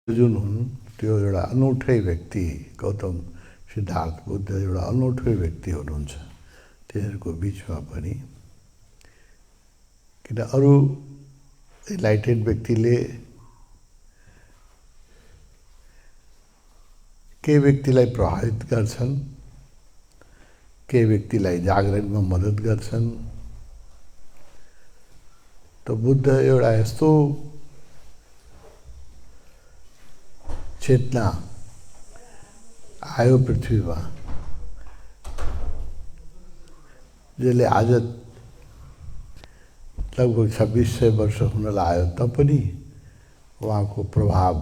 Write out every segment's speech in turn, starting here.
जुन हुन् त्यो एउटा अनौठै व्यक्ति गौतम सिद्धार्थ बुद्ध एउटा अनौठै व्यक्ति हुनुहुन्छ। तिनीहरूको बिचमा पनि किन अरू इन्लाइटेड व्यक्तिले केही व्यक्तिलाई प्रभावित गर्छन्, केही व्यक्तिलाई जागरणमा मद्दत गर्छन्। त बुद्ध एउटा यस्तो चेतना आयो पृथ्वीमा जसले आज लगभग 2600 वर्ष हुन लाग्यो तपनि उहाँको प्रभाव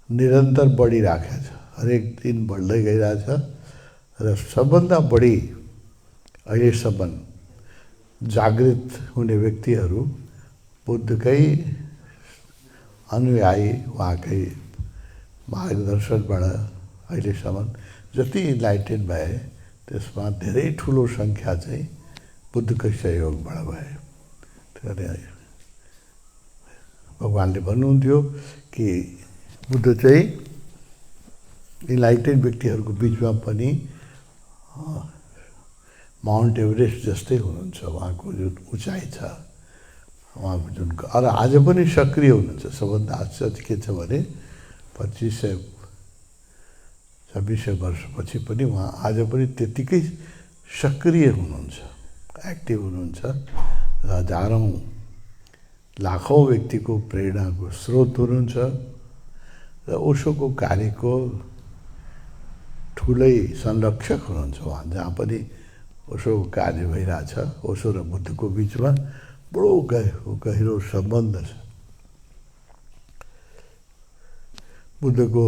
निरन्तर बढिराखेको छ, हरेक दिन बढ्दै गइरहेछ। र सबभन्दा बढी अहिलेसम्म जागृत हुने व्यक्तिहरू बुद्धकै अनुयायी, उहाँकै मार्गदर्शनबाट अहिलेसम्म जति इन्लाइटेड भए त्यसमा धेरै ठुलो सङ्ख्या चाहिँ बुद्धकै सहयोगबाट भए। भगवान्ले भन्नुहुन्थ्यो कि बुद्ध चाहिँ इन्लाइटेड व्यक्तिहरूको बिचमा पनि माउन्ट एभरेस्ट जस्तै हुनुहुन्छ। उहाँको जुन उचाइ छ, उहाँको जुन र आज पनि सक्रिय हुनुहुन्छ। सबभन्दा आश्चर्य के छ भने 2500-2600 वर्षपछि पनि उहाँ आज पनि त्यतिकै सक्रिय हुनुहुन्छ, एक्टिभ हुनुहुन्छ र हजारौँ लाखौँ व्यक्तिको प्रेरणाको स्रोत हुनुहुन्छ र ओशोको कार्यको ठुलै संरक्षक हुनुहुन्छ। उहाँ जहाँ पनि ओशोको कार्य भइरहेछ, ओशो र बुद्धको बिचमा बडो गहिरो सम्बन्ध छ। बुद्धको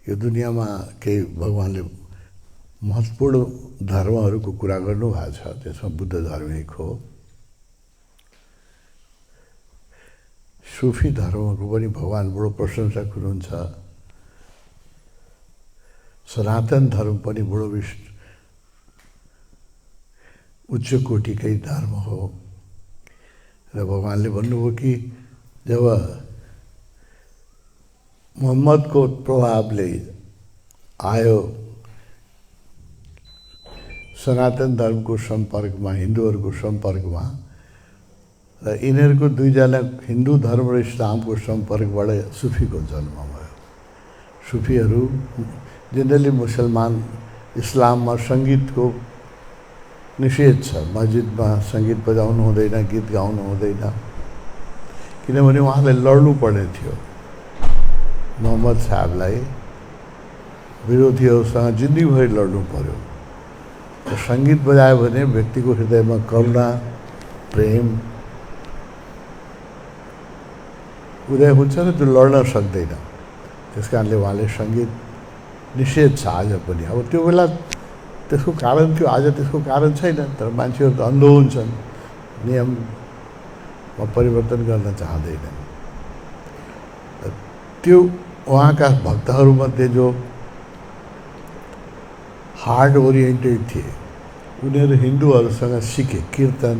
यो दुनियाँमा केही भगवान्ले महत्त्वपूर्ण धर्महरूको कुरा गर्नुभएको छ, त्यसमा बुद्ध धर्म एक हो। सुफी धर्मको पनि भगवान् बडो प्रशंसक हुनुहुन्छ। सनातन धर्म पनि बडो उच्च कोटिकै धर्म हो। र भगवान्ले भन्नुभयो कि जब मोहम्मदको प्रभावले आयो सनातन धर्मको सम्पर्कमा, हिन्दूहरूको सम्पर्कमा, र यिनीहरूको दुईजना हिन्दू धर्म र इस्लामको सम्पर्कबाट सुफीको जन्म भयो। सुफीहरू जेनरली मुसलमान, इस्लाममा सङ्गीतको निषेध छ, मस्जिदमा सङ्गीत बजाउनु हुँदैन, गीत गाउनु हुँदैन, किनभने उहाँलाई लड्नु पर्ने थियो। मोहम्मद साहबलाई विरोधीहरूसँग जिन्दगीभरि लड्नु पर्यो। सङ्गीत बजायो भने व्यक्तिको हृदयमा करुणा, प्रेम उदय हुन्छ र त्यो लड्न सक्दैन। त्यस कारणले उहाँले सङ्गीत निषेध छ आज पनि। अब त्यो बेला त्यसको कारण थियो, आज त्यसको कारण छैन। तर मान्छेहरू त अन्धो हुन्छन्, नियममा परिवर्तन गर्न चाहँदैनन्। त्यो उहाँका भक्तहरूमध्ये जो हार्ड ओरिएन्टेड थिए, उनीहरू हिन्दूहरूसँग सिके कीर्तन,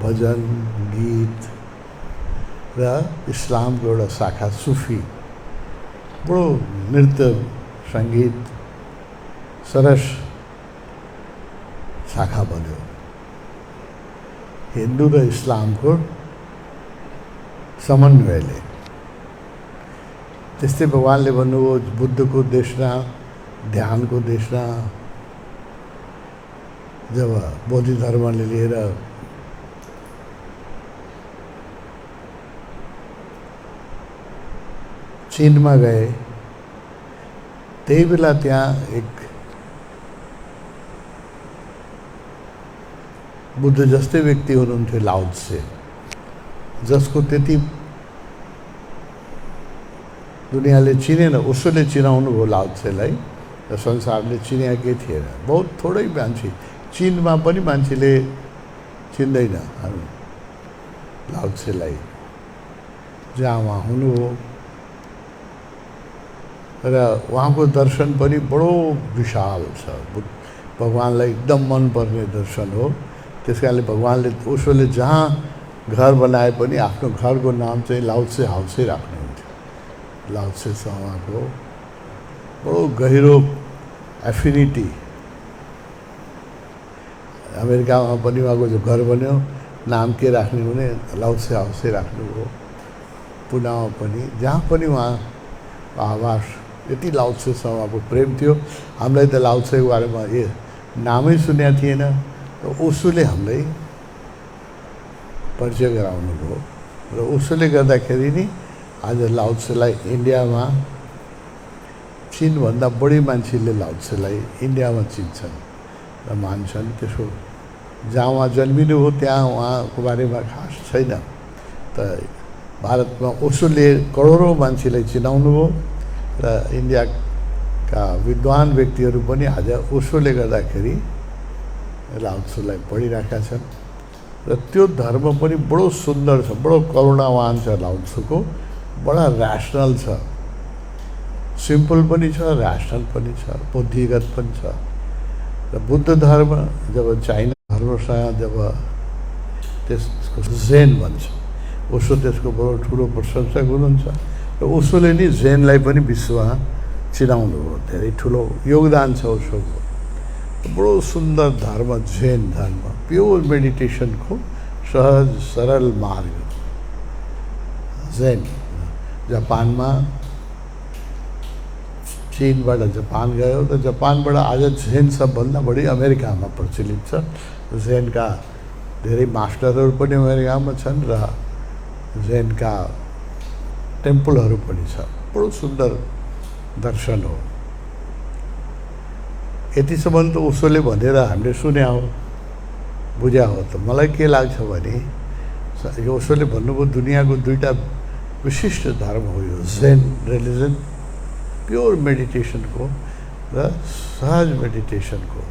भजन, गीत र इस्लामको एउटा शाखा सुफी, बडो नृत्य, सङ्गीत, सरस शाखा बन्यो हिन्दू र इस्लामको समन्वयले। त्यस्तै भगवान्ले भन्नुभयो बुद्धको देशना, ध्यानको देशना, जब बौद्ध धर्मले लिएर चीनमा गए, त्यही बेला त्यहाँ एक बुद्ध जस्तै व्यक्ति हुनुहुन्थ्यो, लाओ त्से, जसको त्यति दुनियाँले चिनेन। ओशोले चिनाउनु भयो लाओ त्सेलाई र संसारले चिनेकै थिएन। बहुत थोरै मान्छे, चीनमा पनि मान्छेले चिन्दैन लाओ त्सेलाई। जहाँ उहाँ हुनुभयो र उहाँको दर्शन पनि बडो विशाल छ, भगवान्लाई एकदम मनपर्ने दर्शन हो। त्यस कारणले भगवान्ले ओशोले जहाँ घर बनाए पनि आफ्नो घरको नाम चाहिँ लाओत्से हाउसै राख्नुहुन्थ्यो। लाओत्सेसँग उहाँको बडो गहिरो एफिनिटी। अमेरिकामा पनि उहाँको जो घर बन्यो नाम के राख्ने भने लाओत्से हाउसै राख्नुभयो। पुनामा पनि जहाँ पनि उहाँको आवास यति लाओत्सेसँग उहाँको प्रेम थियो। हामीलाई त लाओत्सेको बारेमा नामै सुनेको थिएन। र ओशोले हामीलाई परिचय गराउनु भयो र ओशोले गर्दाखेरि नि आज लाओत्सेलाई इन्डियामा चीनभन्दा बढी मान्छेले लाओत्सेलाई इन्डियामा चिन्छन् र मान्छन्। त्यसको जहाँ उहाँ जन्मिनु हो त्यहाँ उहाँको बारेमा खास छैन। त भारतमा ओशोले करोडौँ मान्छेलाई चिनाउनु भयो र इन्डियाका विद्वान व्यक्तिहरू पनि आज ओशोले गर्दाखेरि लाओत्सेलाई पढिरहेका छन्। र त्यो धर्म पनि बडो सुन्दर छ, बडो करुणावान छ। लाओत्सेको बडा ऱ्यासनल छ, सिम्पल पनि छ, ऱ्यासनल पनि छ, बुद्धिगत पनि छ। र बुद्ध धर्म जब चाइना धर्मसँग जब त्यसको जेन भन्छ, ओशो त्यसको बडो ठुलो प्रशंसक हुनुहुन्छ र ओशोले नि जेनलाई पनि विश्वमा चिनाउनु भयो। धेरै ठुलो योगदान छ ओशोको। बडो सुन्दर धर्म जेन धर्म, प्योर मेडिटेसनको सहज सरल मार्ग जेन। जापानमा चीनबाट जापान गयो त जापानबाट आज जेन सबभन्दा बढी अमेरिकामा प्रचलित छ। जेनका धेरै मास्टरहरू पनि अमेरिकामा छन् र जेनका टेम्पलहरू पनि छ। बडो सुन्दर दर्शन हो। यतिसम्म त ओशोले भनेर हामीले सुने हो, बुझ्या हो। त मलाई के लाग्छ भने ओशोले भन्नुभयो दुनियाँको दुईटा विशिष्ट धर्म हो यो जेन रिलिजन, प्योर मेडिटेसनको र सहज मेडिटेसनको,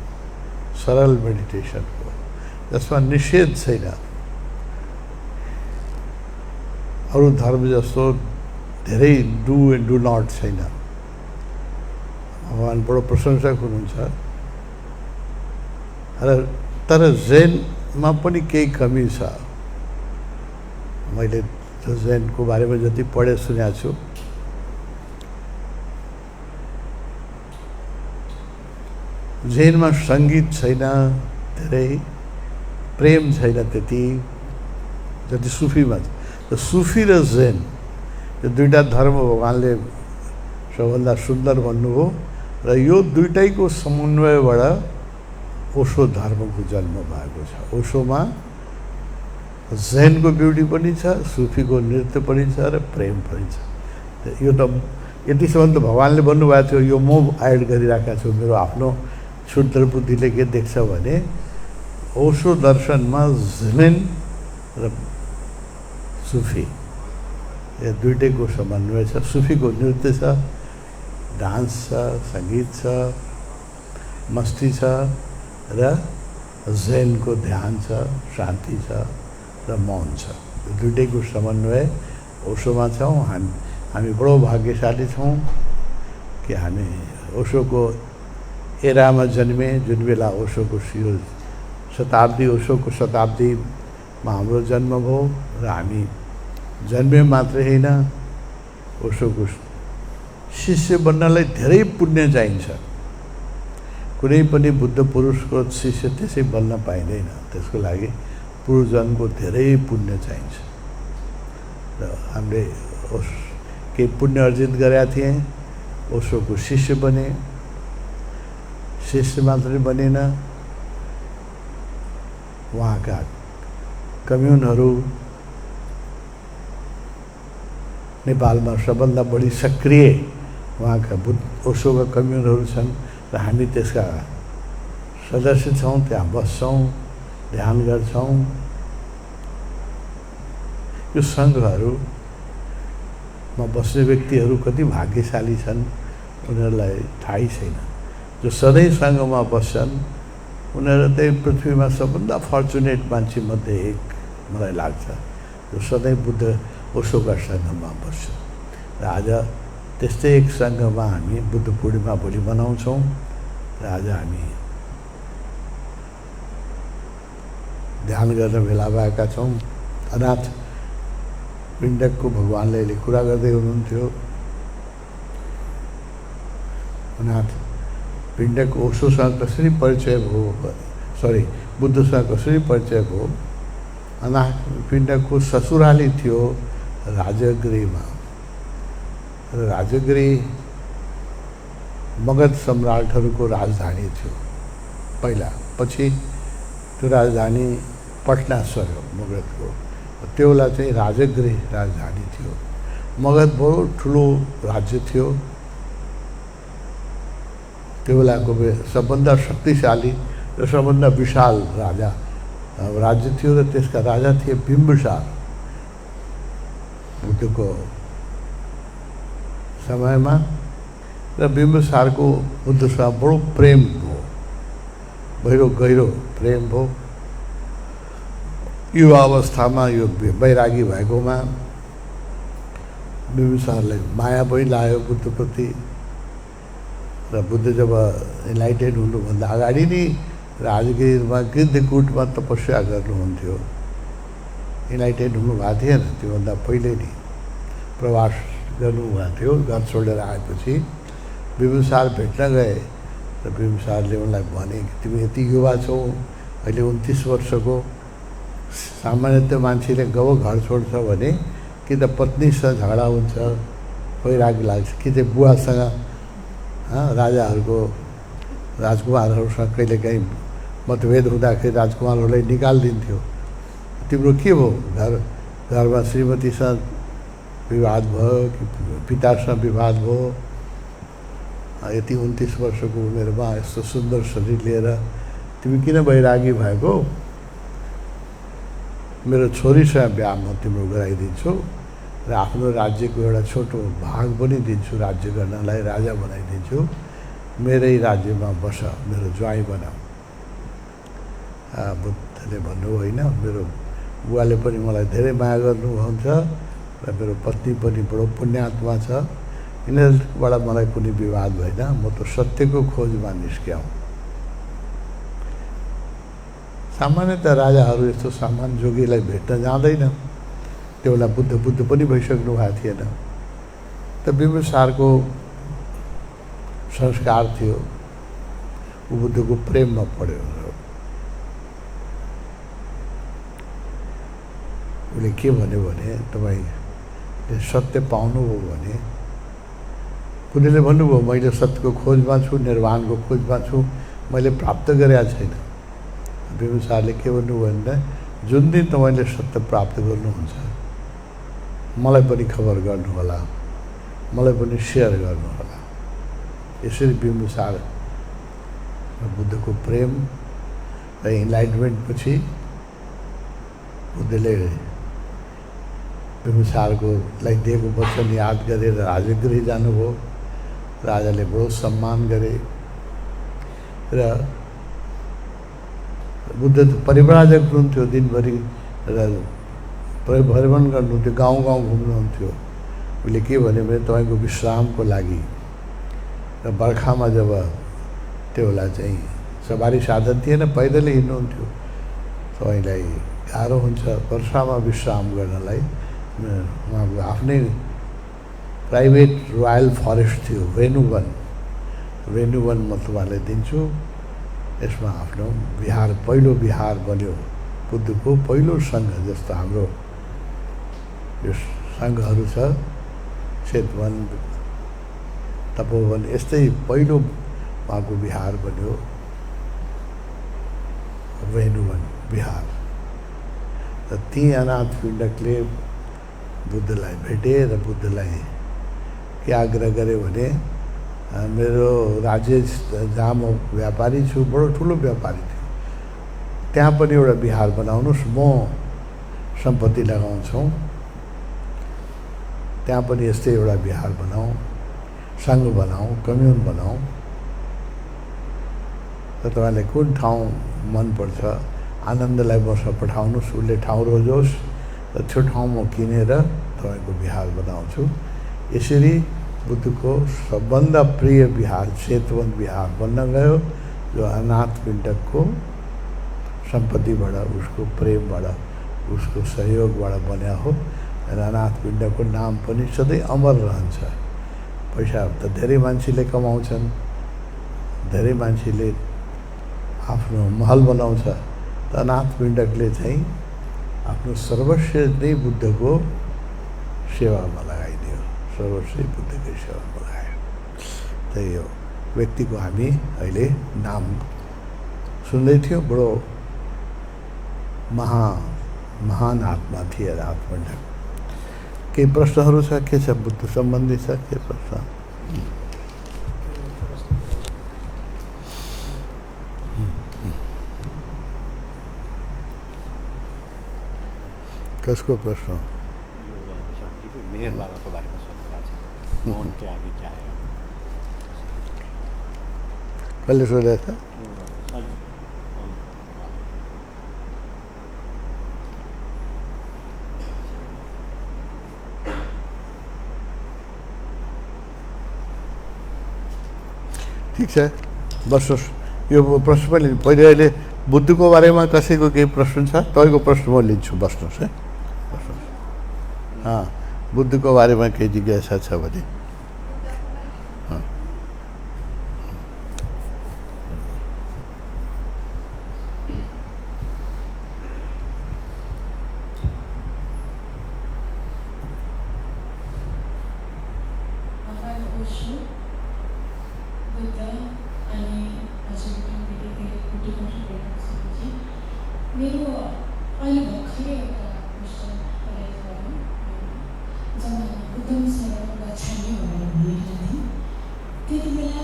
सरल मेडिटेसनको, जसमा निषेध छैन। अरू धर्म जस्तो धेरै डु एन्ड डु नट छैन। भगवान बडो प्रशंसक हुनुहुन्छ र तर जेनमा पनि केही कमी छ। मैले त्यो जेनको बारेमा जति पढे सुनेको छु, जेनमा सङ्गीत छैन, धेरै प्रेम छैन त्यति जति सुफीमा छ। त सुफी र जेन यो दुईटा धर्म भगवानले सबभन्दा सुन्दर भन्नुभयो र यो दुईटैको समन्वयबाट ओशो धर्मको जन्म भएको छ। ओशोमा जेनको ब्युटी पनि छ, सुफीको नृत्य पनि छ र प्रेम पनि छ। यो त यतिसम्म त भगवानले भन्नुभएको थियो। यो म एड गरिरहेका छु। मेरो आफ्नो क्षुद्र बुद्धिले के देख्छ भने ओशो दर्शनमा जेन र सुफी यो दुईटैको समन्वय छ। सुफीको नृत्य छ, डान्स छ, सङ्गीत छ, मस्ती छ र जेनको ध्यान छ, शान्ति छ र मौन छ। यो दुईटैको समन्वय ओशोमा छौँ। हामी बडो भाग्यशाली छौँ कि हामी ओशोको एरामा जन्मे। जुन बेला ओशोको शताब्दी, ओशोको शताब्दीमा हाम्रो जन्म भयो र हामी जन्मे मात्रै होइन, ओशोको शिष्य बन्नलाई धेरै पुण्य चाहिन्छ। कुनै पनि बुद्ध पुरुषको शिष्य त्यसै बन्न पाइँदैन। त्यसको लागि पूर्वजन्मको धेरै पुण्य चाहिन्छ र हामीले केही पुण्य अर्जित गरेका थिएँ। ओशोको शिष्य बने। शिष्य मात्रै बनेन, उहाँका कम्युनहरू नेपालमा सबभन्दा बढी सक्रिय उहाँका ओशोका कम्युनहरू छन् र हामी त्यसका सदस्य छौँ। त्यहाँ बस्छौँ, ध्यान गर्छौँ। यो सङ्घहरूमा बस्ने व्यक्तिहरू कति भाग्यशाली छन् उनीहरूलाई थाहै छैन। जो सधैँ सङ्घमा बस्छन् उनीहरू चाहिँ पृथ्वीमा सबभन्दा फर्चुनेट मान्छे मध्ये एक मलाई लाग्छ, जो सधैँ बुद्ध ओशोका सङ्घमा बस्छ। र आज त्यस्तै एक सङ्घमा हामी बुद्ध पूर्णिमा भोलि मनाउँछौँ र आज हामी ध्यान गर्न भेला भएका छौँ। अनाथ पिण्डकको भगवानले अहिले कुरा गर्दै हुनुहुन्थ्यो। अनाथ पिण्डक ओशोसँग कसरी परिचय भयो, सरी बुद्धसँग कसरी परिचय भयो। अनाथ पिण्डकको ससुराली थियो राजगृहमा। राजगृह मगध सम्राटहरूको राजधानी थियो पहिला, पछि त्यो राजधानी पटना सर्यो मगधको। त्यो बेला चाहिँ राजगृह राजधानी थियो। मगध बडो ठुलो राज्य थियो। त्यो बेलाको सबभन्दा शक्तिशाली र सबभन्दा विशाल राज्य थियो र त्यसका राजा थिए बिम्बिसार। बुद्धको समयमा र बिम्बिसारको बुद्धसँग बडो प्रेम भयो, गहिरो प्रेम भयो। युवा अवस्थामा यो वैरागी भएकोमा बिम्बिसारलाई माया पनि लाग्यो बुद्धप्रति। र बुद्ध जब इन्लाइटेड हुनुभन्दा अगाडि नै राजगीरमा गिद्धकूटमा तपस्या गर्नुहुन्थ्यो। इन्लाइटेड हुनुभएको थिएन, त्योभन्दा पहिले नै प्रवास गर्नुभएको थियो। घर छोडेर आएपछि बिम्बिसार भेट्न गए र बिम्बिसारले उनलाई भने कि तिमी यति युवा छौ, अहिले 29 वर्षको। सामान्यतः मान्छेले गयो घर छोड्छ भने कि त पत्नीसँग झगडा हुन्छ, वैराग्य लाग्छ, कि चाहिँ बुवासँग, राजाहरूको राजकुमारहरूसँग कहिलेकाहीँ मतभेद हुँदाखेरि राजकुमारहरूलाई निकालिदिन्थ्यो। तिम्रो के भयो, घरमा श्रीमतीसँग विवाद भयो कि पितासँग विवाद भयो, यति 29 वर्षको उमेरमा यस्तो सुन्दर शरीर लिएर तिमी किन वैरागी भएको। मेरो छोरीसँग बिहा म तिम्रो गराइदिन्छु र आफ्नो राज्यको एउटा छोटो भाग पनि दिन्छु, राज्य गर्नलाई राजा बनाइदिन्छु। मेरै राज्यमा बस, मेरो ज्वाइँ बना। बुद्धले भन्नु होइन, मेरो बुवाले पनि मलाई धेरै माया गर्नुहुन्छ र मेरो पत्नी पनि बडो पुण्यात्मा छ। यिनीहरूबाट मलाई कुनै विवाद भएन। म त सत्यको खोजमा निस्क्याउँ। सामान्यतः राजाहरू यस्तो सामान्य जोगीलाई भेट्न जाँदैन। त्यो बेला बुद्ध पनि भइसक्नु भएको थिएन। त बिम्बिसारको संस्कार थियो, ऊ बुद्धको प्रेममा पढ्यो। उसले के भन्यो भने, तपाईँले सत्य पाउनुभयो भने, बुद्धले भन्नुभयो मैले सत्यको खोजमा छु, निर्वाणको खोजमा छु, मैले प्राप्त गरेका छैन। बिम्बिसारले के भन्नुभयो भने, जुन दिन तपाईँले सत्य प्राप्त गर्नुहुन्छ मलाई पनि खबर गर्नुहोला, मलाई पनि सेयर गर्नुहोला। यसरी बिम्बिसार बुद्धको प्रेम र इन्लाइटमेन्ट पछि बुद्धले बिम्बिसारकोलाई दिएको वचन याद गरेर राजगृह जानुभयो। राजाले बडो सम्मान गरे र बुद्ध परिव्राजक हुनुहुन्थ्यो। दिनभरि भ्रमण गर्नुहुन्थ्यो, गाउँ घुम्नुहुन्थ्यो। उसले के भन्यो भने तपाईँको विश्रामको लागि र बर्खामा जब त्यो बेला चाहिँ सवारी साधन थिएन, पैदलै हिँड्नुहुन्थ्यो, तपाईँलाई गाह्रो हुन्छ वर्षामा विश्राम गर्नलाई। उहाँको आफ्नै प्राइभेट रोयल फरेस्ट थियो, वेणुवन म तपाईँलाई दिन्छु। यसमा आफ्नो विहार, पहिलो विहार बन्यो बुद्धको। पहिलो सङ्घ जस्तो हाम्रो यो सङ्घहरू छ, चेतवन, तपोवन, यस्तै पहिलो उहाँको विहार बन्यो वेणुवन विहार। र ती अनाथ पिण्डकले बुद्धलाई भेटे र बुद्धलाई के आग्रह गर्यो भने, मेरो राज्य जहाँ म व्यापारी छु, बडो ठुलो व्यापारी थियो, त्यहाँ पनि एउटा विहार बनाउनुहोस्, म सम्पत्ति लगाउँछौँ, त्यहाँ पनि यस्तै एउटा विहार बनाऊ, सङ्घ बनाऊ, कम्युन बनाऊ। र तपाईँलाई कुन ठाउँ मनपर्छ आनन्दलाई मसँग पठाउनुहोस्, उसले ठाउँ रोजोस् र त्यो ठाउँ म किनेर तपाईँको विहार बनाउँछु। यसरी बुद्धको सबभन्दा प्रिय विहार चेतवन विहार बन्न गयो, जो अनाथ पिण्डकको सम्पत्तिबाट, उसको प्रेमबाट उसको सहयोगबाट बन्या हो र अनाथपिण्डको नाम पनि सधैँ अमर रहन्छ। पैसा त धेरै मान्छेले कमाउँछन्, धेरै मान्छेले आफ्नो महल बनाउँछ, त अनाथपिण्डकले चाहिँ आफ्नो सर्वस्व नै बुद्धको सेवामा लगाइदियो, सर्वस्व बुद्धकै सेवामा लगायो। त्यही हो व्यक्तिको हामी अहिले नाम सुन्दै थियौँ। बडो महान आत्मा थिए अनाथपिण्डक। केही प्रश्नहरू छ? के छ? बुद्ध सम्बन्धी छ के प्रश्न? कसको प्रश्न? मेहर बाबाको बारेमा सोध्नुभएको छ। मौन त्यागी क्या है? कसले सोधेको छ? ठिक छ, बस्नुहोस्। यो प्रश्न पनि पहिले अहिले बुद्धको बारेमा कसैको केही प्रश्न छ? तपाईँको प्रश्न म लिन्छु, बस्नुहोस् है, बस्नुहोस्। बुद्धको बारेमा केही जिज्ञासा छ भने मेरो अहिले भर्खरै एउटा क्वेसन परेको भयो। जब उद्धव शरणमा छान्ने भनेर भनिरहेको थिएँ, त्यति बेला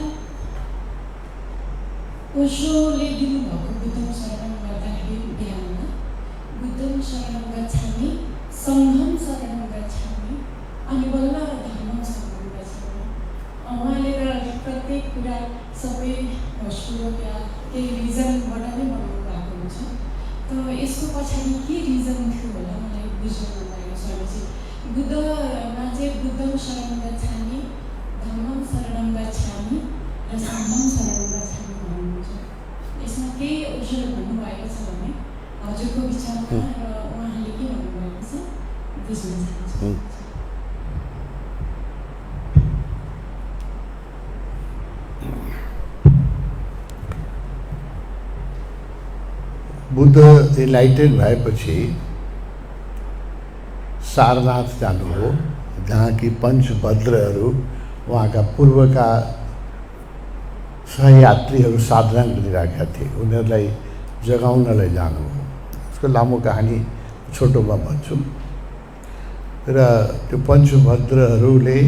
ओशोले दिनुभएको बुद्धम शरणम गर्दाखेरि ज्ञानमा बुद्धम शरणम गच्छामि, सङ्घम शरणम गच्छामि, अनि बल्ल धर्मम शरणम गच्छामि। उहाँले त प्रत्येक कुरा सबै होसपूर्वक या केही रिजनबाट नै बनाउनु भएको हुन्छ। त यसको पछाडि के रिजन थियो होला मलाई बुझ्न मन लाग्यो स्वामीजी। बुद्धमा चाहिँ बुद्धम शरणम गच्छामि, धर्मम शरणम गच्छामि र सङ्घम शरणम गच्छामि भन्नुहुन्छ। यसमा केही ओशोले भन्नुभएको छ भने हजुरको विचारमा र उहाँले के भन्नुभएको छ बुझ्न चाहन्छु। बुद्ध इन्लाइटेड भएपछि सारनाथ जानुभयो, जहाँ कि पञ्चभद्रहरू उहाँका पूर्वका सहयात्रीहरू साधना गरिरहेका थिए, उनीहरूलाई जगाउनलाई जानुभयो। उसको लामो कहानी छोटोमा भन्छु। र त्यो पञ्चभद्रहरूले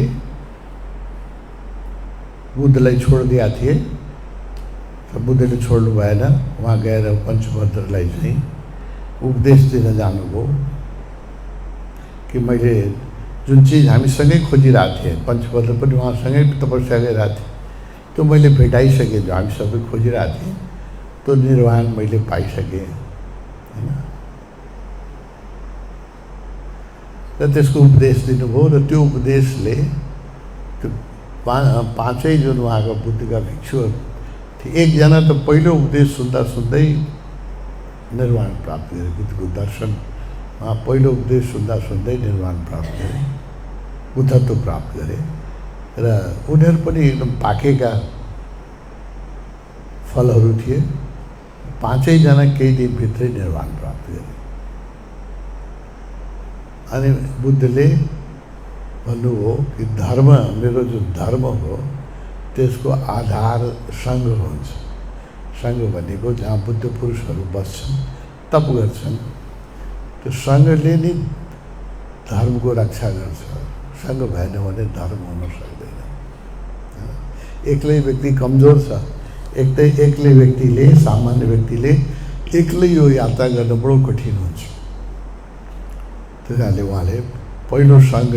बुद्धलाई छोडिदिएका थिए, र बुद्धले छोड्नु भएन। उहाँ गएर पञ्चभद्रलाई चाहिँ उपदेश दिन जानुभयो कि मैले जुन चिज हामी सँगै खोजिरहेको थिएँ, पञ्चभद्र पनि उहाँसँगै तपस्या गरिरहेको थिएँ, त्यो मैले भेटाइसकेँ। जो हामी सबै खोजिरहेको थिएँ त्यो निर्वाण मैले पाइसकेँ होइन। र त्यसको उपदेश दिनुभयो। र त्यो उपदेशले त्यो पाँचै जुन उहाँको बुद्धका भिक्षुहरू थिए, एकजना त पहिलो उपदेश सुन्दा सुन्दै निर्वाण प्राप्त गरे। बुद्धको दर्शन उहाँ पहिलो उपदेश सुन्दा सुन्दै निर्वाण प्राप्त गरे, बुद्धत्व प्राप्त गरे। र उनीहरू पनि एकदम पाकेका फलहरू थिए। पाँचैजना केही दिनभित्रै निर्वाण प्राप्त गरे। अनि बुद्धले भन्नुभयो कि धर्म, मेरो जो धर्म हो त्यसको आधार सङ्घ हुन्छ। सङ्घ भनेको जहाँ बुद्ध पुरुषहरू बस्छन्, तप गर्छन्, त्यो सङ्घले नै धर्मको रक्षा गर्छ। सङ्घ भएन भने धर्म हुन सक्दैन। एक्लै व्यक्ति कमजोर छ। एक्लै व्यक्तिले, सामान्य व्यक्तिले एक्लै यो यात्रा गर्न बडो कठिन हुन्छ। त्यस कारणले उहाँले पहिलो सङ्घ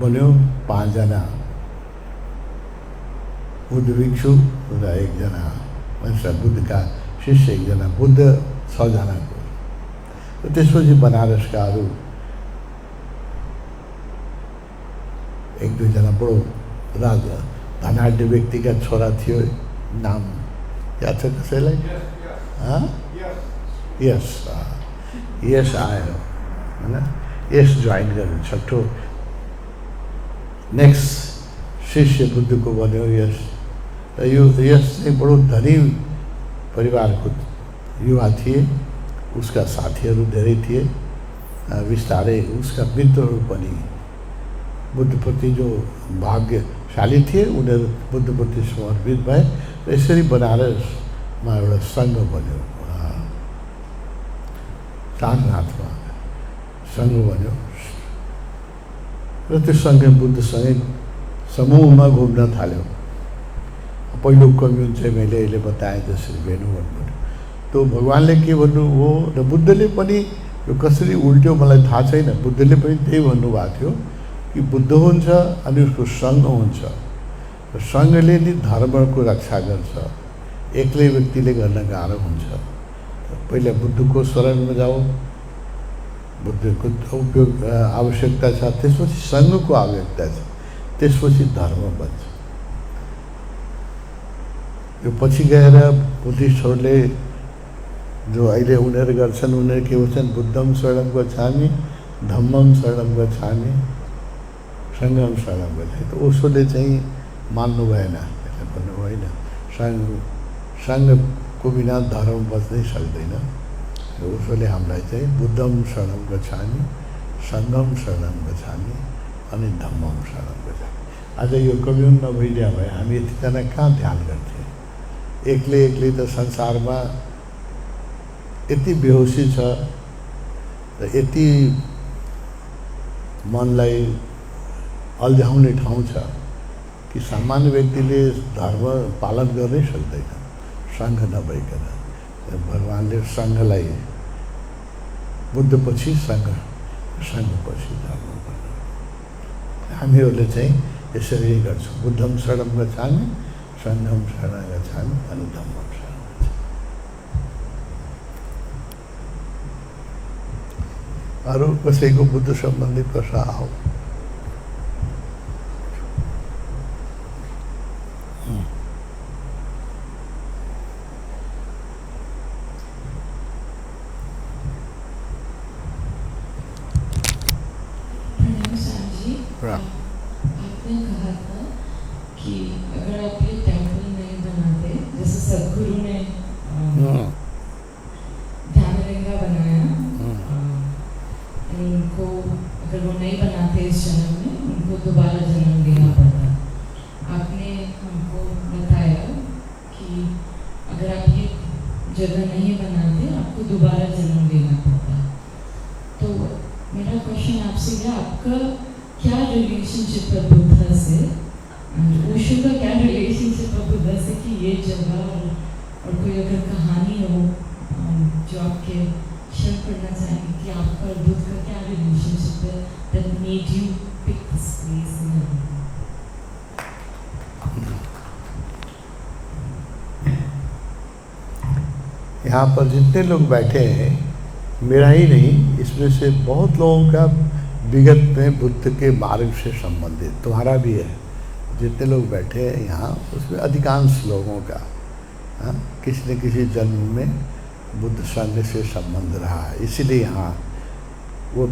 बन्यो। 5 जना बुद्ध भिक्षु र 1 जना बुद्धका शिष्य, 1 जना बुद्ध, 6 जनाको। र त्यसपछि बनारसका अरू 1-2 जना बडो राजा धनाढ्य व्यक्तिका छोरा थियो, नाम याद छ कसैलाई? यस, यस आयो होइन, यस जोइन गर्नु छठो नेक्स्ट शिष्य बुद्धको बन्यो यस। र यो यस चाहिँ बडो धनी परिवारको युवा थिए, उसका साथीहरू धेरै थिए। बिस्तारै उसका मित्रहरू पनि बुद्धप्रति जो भाग्यशाली थिए उनीहरू बुद्धप्रति समर्पित भए र यसरी बनारसमा एउटा सङ्घ बन्यो, सारनाथमा सङ्घ बन्यो। र त्यो सङ्घ बुद्धसँगै समूहमा घुम्न थाल्यो। पहिलो कम्युन चाहिँ मैले अहिले बताएँ जसरी भेनु भन्नुभयो। त्यो भगवान्ले के भन्नुभयो र बुद्धले पनि यो कसरी उल्ट्यो मलाई थाहा छैन। बुद्धले पनि त्यही भन्नुभएको थियो कि बुद्ध हुन्छ अनि उसको सङ्घ हुन्छ र सङ्घले नि धर्मको रक्षा गर्छ, एक्लै व्यक्तिले गर्न गाह्रो हुन्छ। पहिला बुद्धको शरणमा जाऊ, बुद्धको उपयोग आवश्यकता छ, त्यसपछि सङ्घको आवश्यकता छ, त्यसपछि धर्म बन्छ। यो पछि गएर बुद्धिस्टहरूले जो अहिले उनीहरू गर्छन्, उनीहरू के भन्छन्, बुद्धम शरणम गच्छामि, धम्मम शरणम गच्छामि, सङ्घम शरणम गच्छामि। त ओशोले चाहिँ मान्नु भएन, भन्नु होइन, सङ्घको बिना धर्म बच्नै सक्दैन। ओशोले हामीलाई चाहिँ बुद्धम शरणम गच्छामि, सङ्घम शरणम गच्छामि अनि धम्मम शरणम गच्छामि। आज यो कम्युन नभइदिया भए हामी यतिजना कहाँ ध्यान गर्थ्यौँ। एक्लै एक्लै त संसारमा यति बेहोसी छ र यति मनलाई अल्झाउने ठाउँ छ कि सामान्य व्यक्तिले धर्म पालन गर्नै सक्दैन सङ्घ नभइकन। भगवान्ले सङ्घलाई बुद्धपछि सङ्घ, सङ्घपछि धर्म भन्नु। हामीहरूले चाहिँ यसरी नै गर्छौँ, बुद्धम शरणम गच्छामि, सङ्घम शरणम गच्छामि अनि धम्मम शरणम गच्छामि। अरू कसैको बुद्ध सम्बन्धी प्रश्न आओ। आपने कहा था कि अगर आप ये टेम्पल नहीं बनाते, जैसे सदगुरु ने ध्यानलिंगा बनाया, उनको अगर वो नहीं बनाते इस जन्म में, उनको दोबारा जन्म लेना पड़ता। आपने हमको बताया कि अगर आप ये जगह नहीं बनाते, आपको दोबारा जन्म लेना पड़ता। तो मेरा क्वेश्चन आपसे है, आपका क्या रिलेशनशिप है बुद्ध से, ओशो का क्या रिलेशनशिप है बुद्ध से कि ये जगह और कोई अगर कहानी हो जो आपके शेयर करना चाहेंगे कि आपका और बुद्ध का क्या रिलेशनशिप है that made you pick this place in your life? यहाँ पर जितने लोग बैठे हैं, मेरा ही नहीं, इसमें से बहुत लोगों का विगत में बुद्ध के मार्ग से संबंधित, तुम्हारा भी है, जितने लोग बैठे हैं यहाँ उसमें अधिकांश लोगों का किसी न किसी जन्म में बुद्ध संघ से संबंध रहा है। इसीलिए यहाँ वो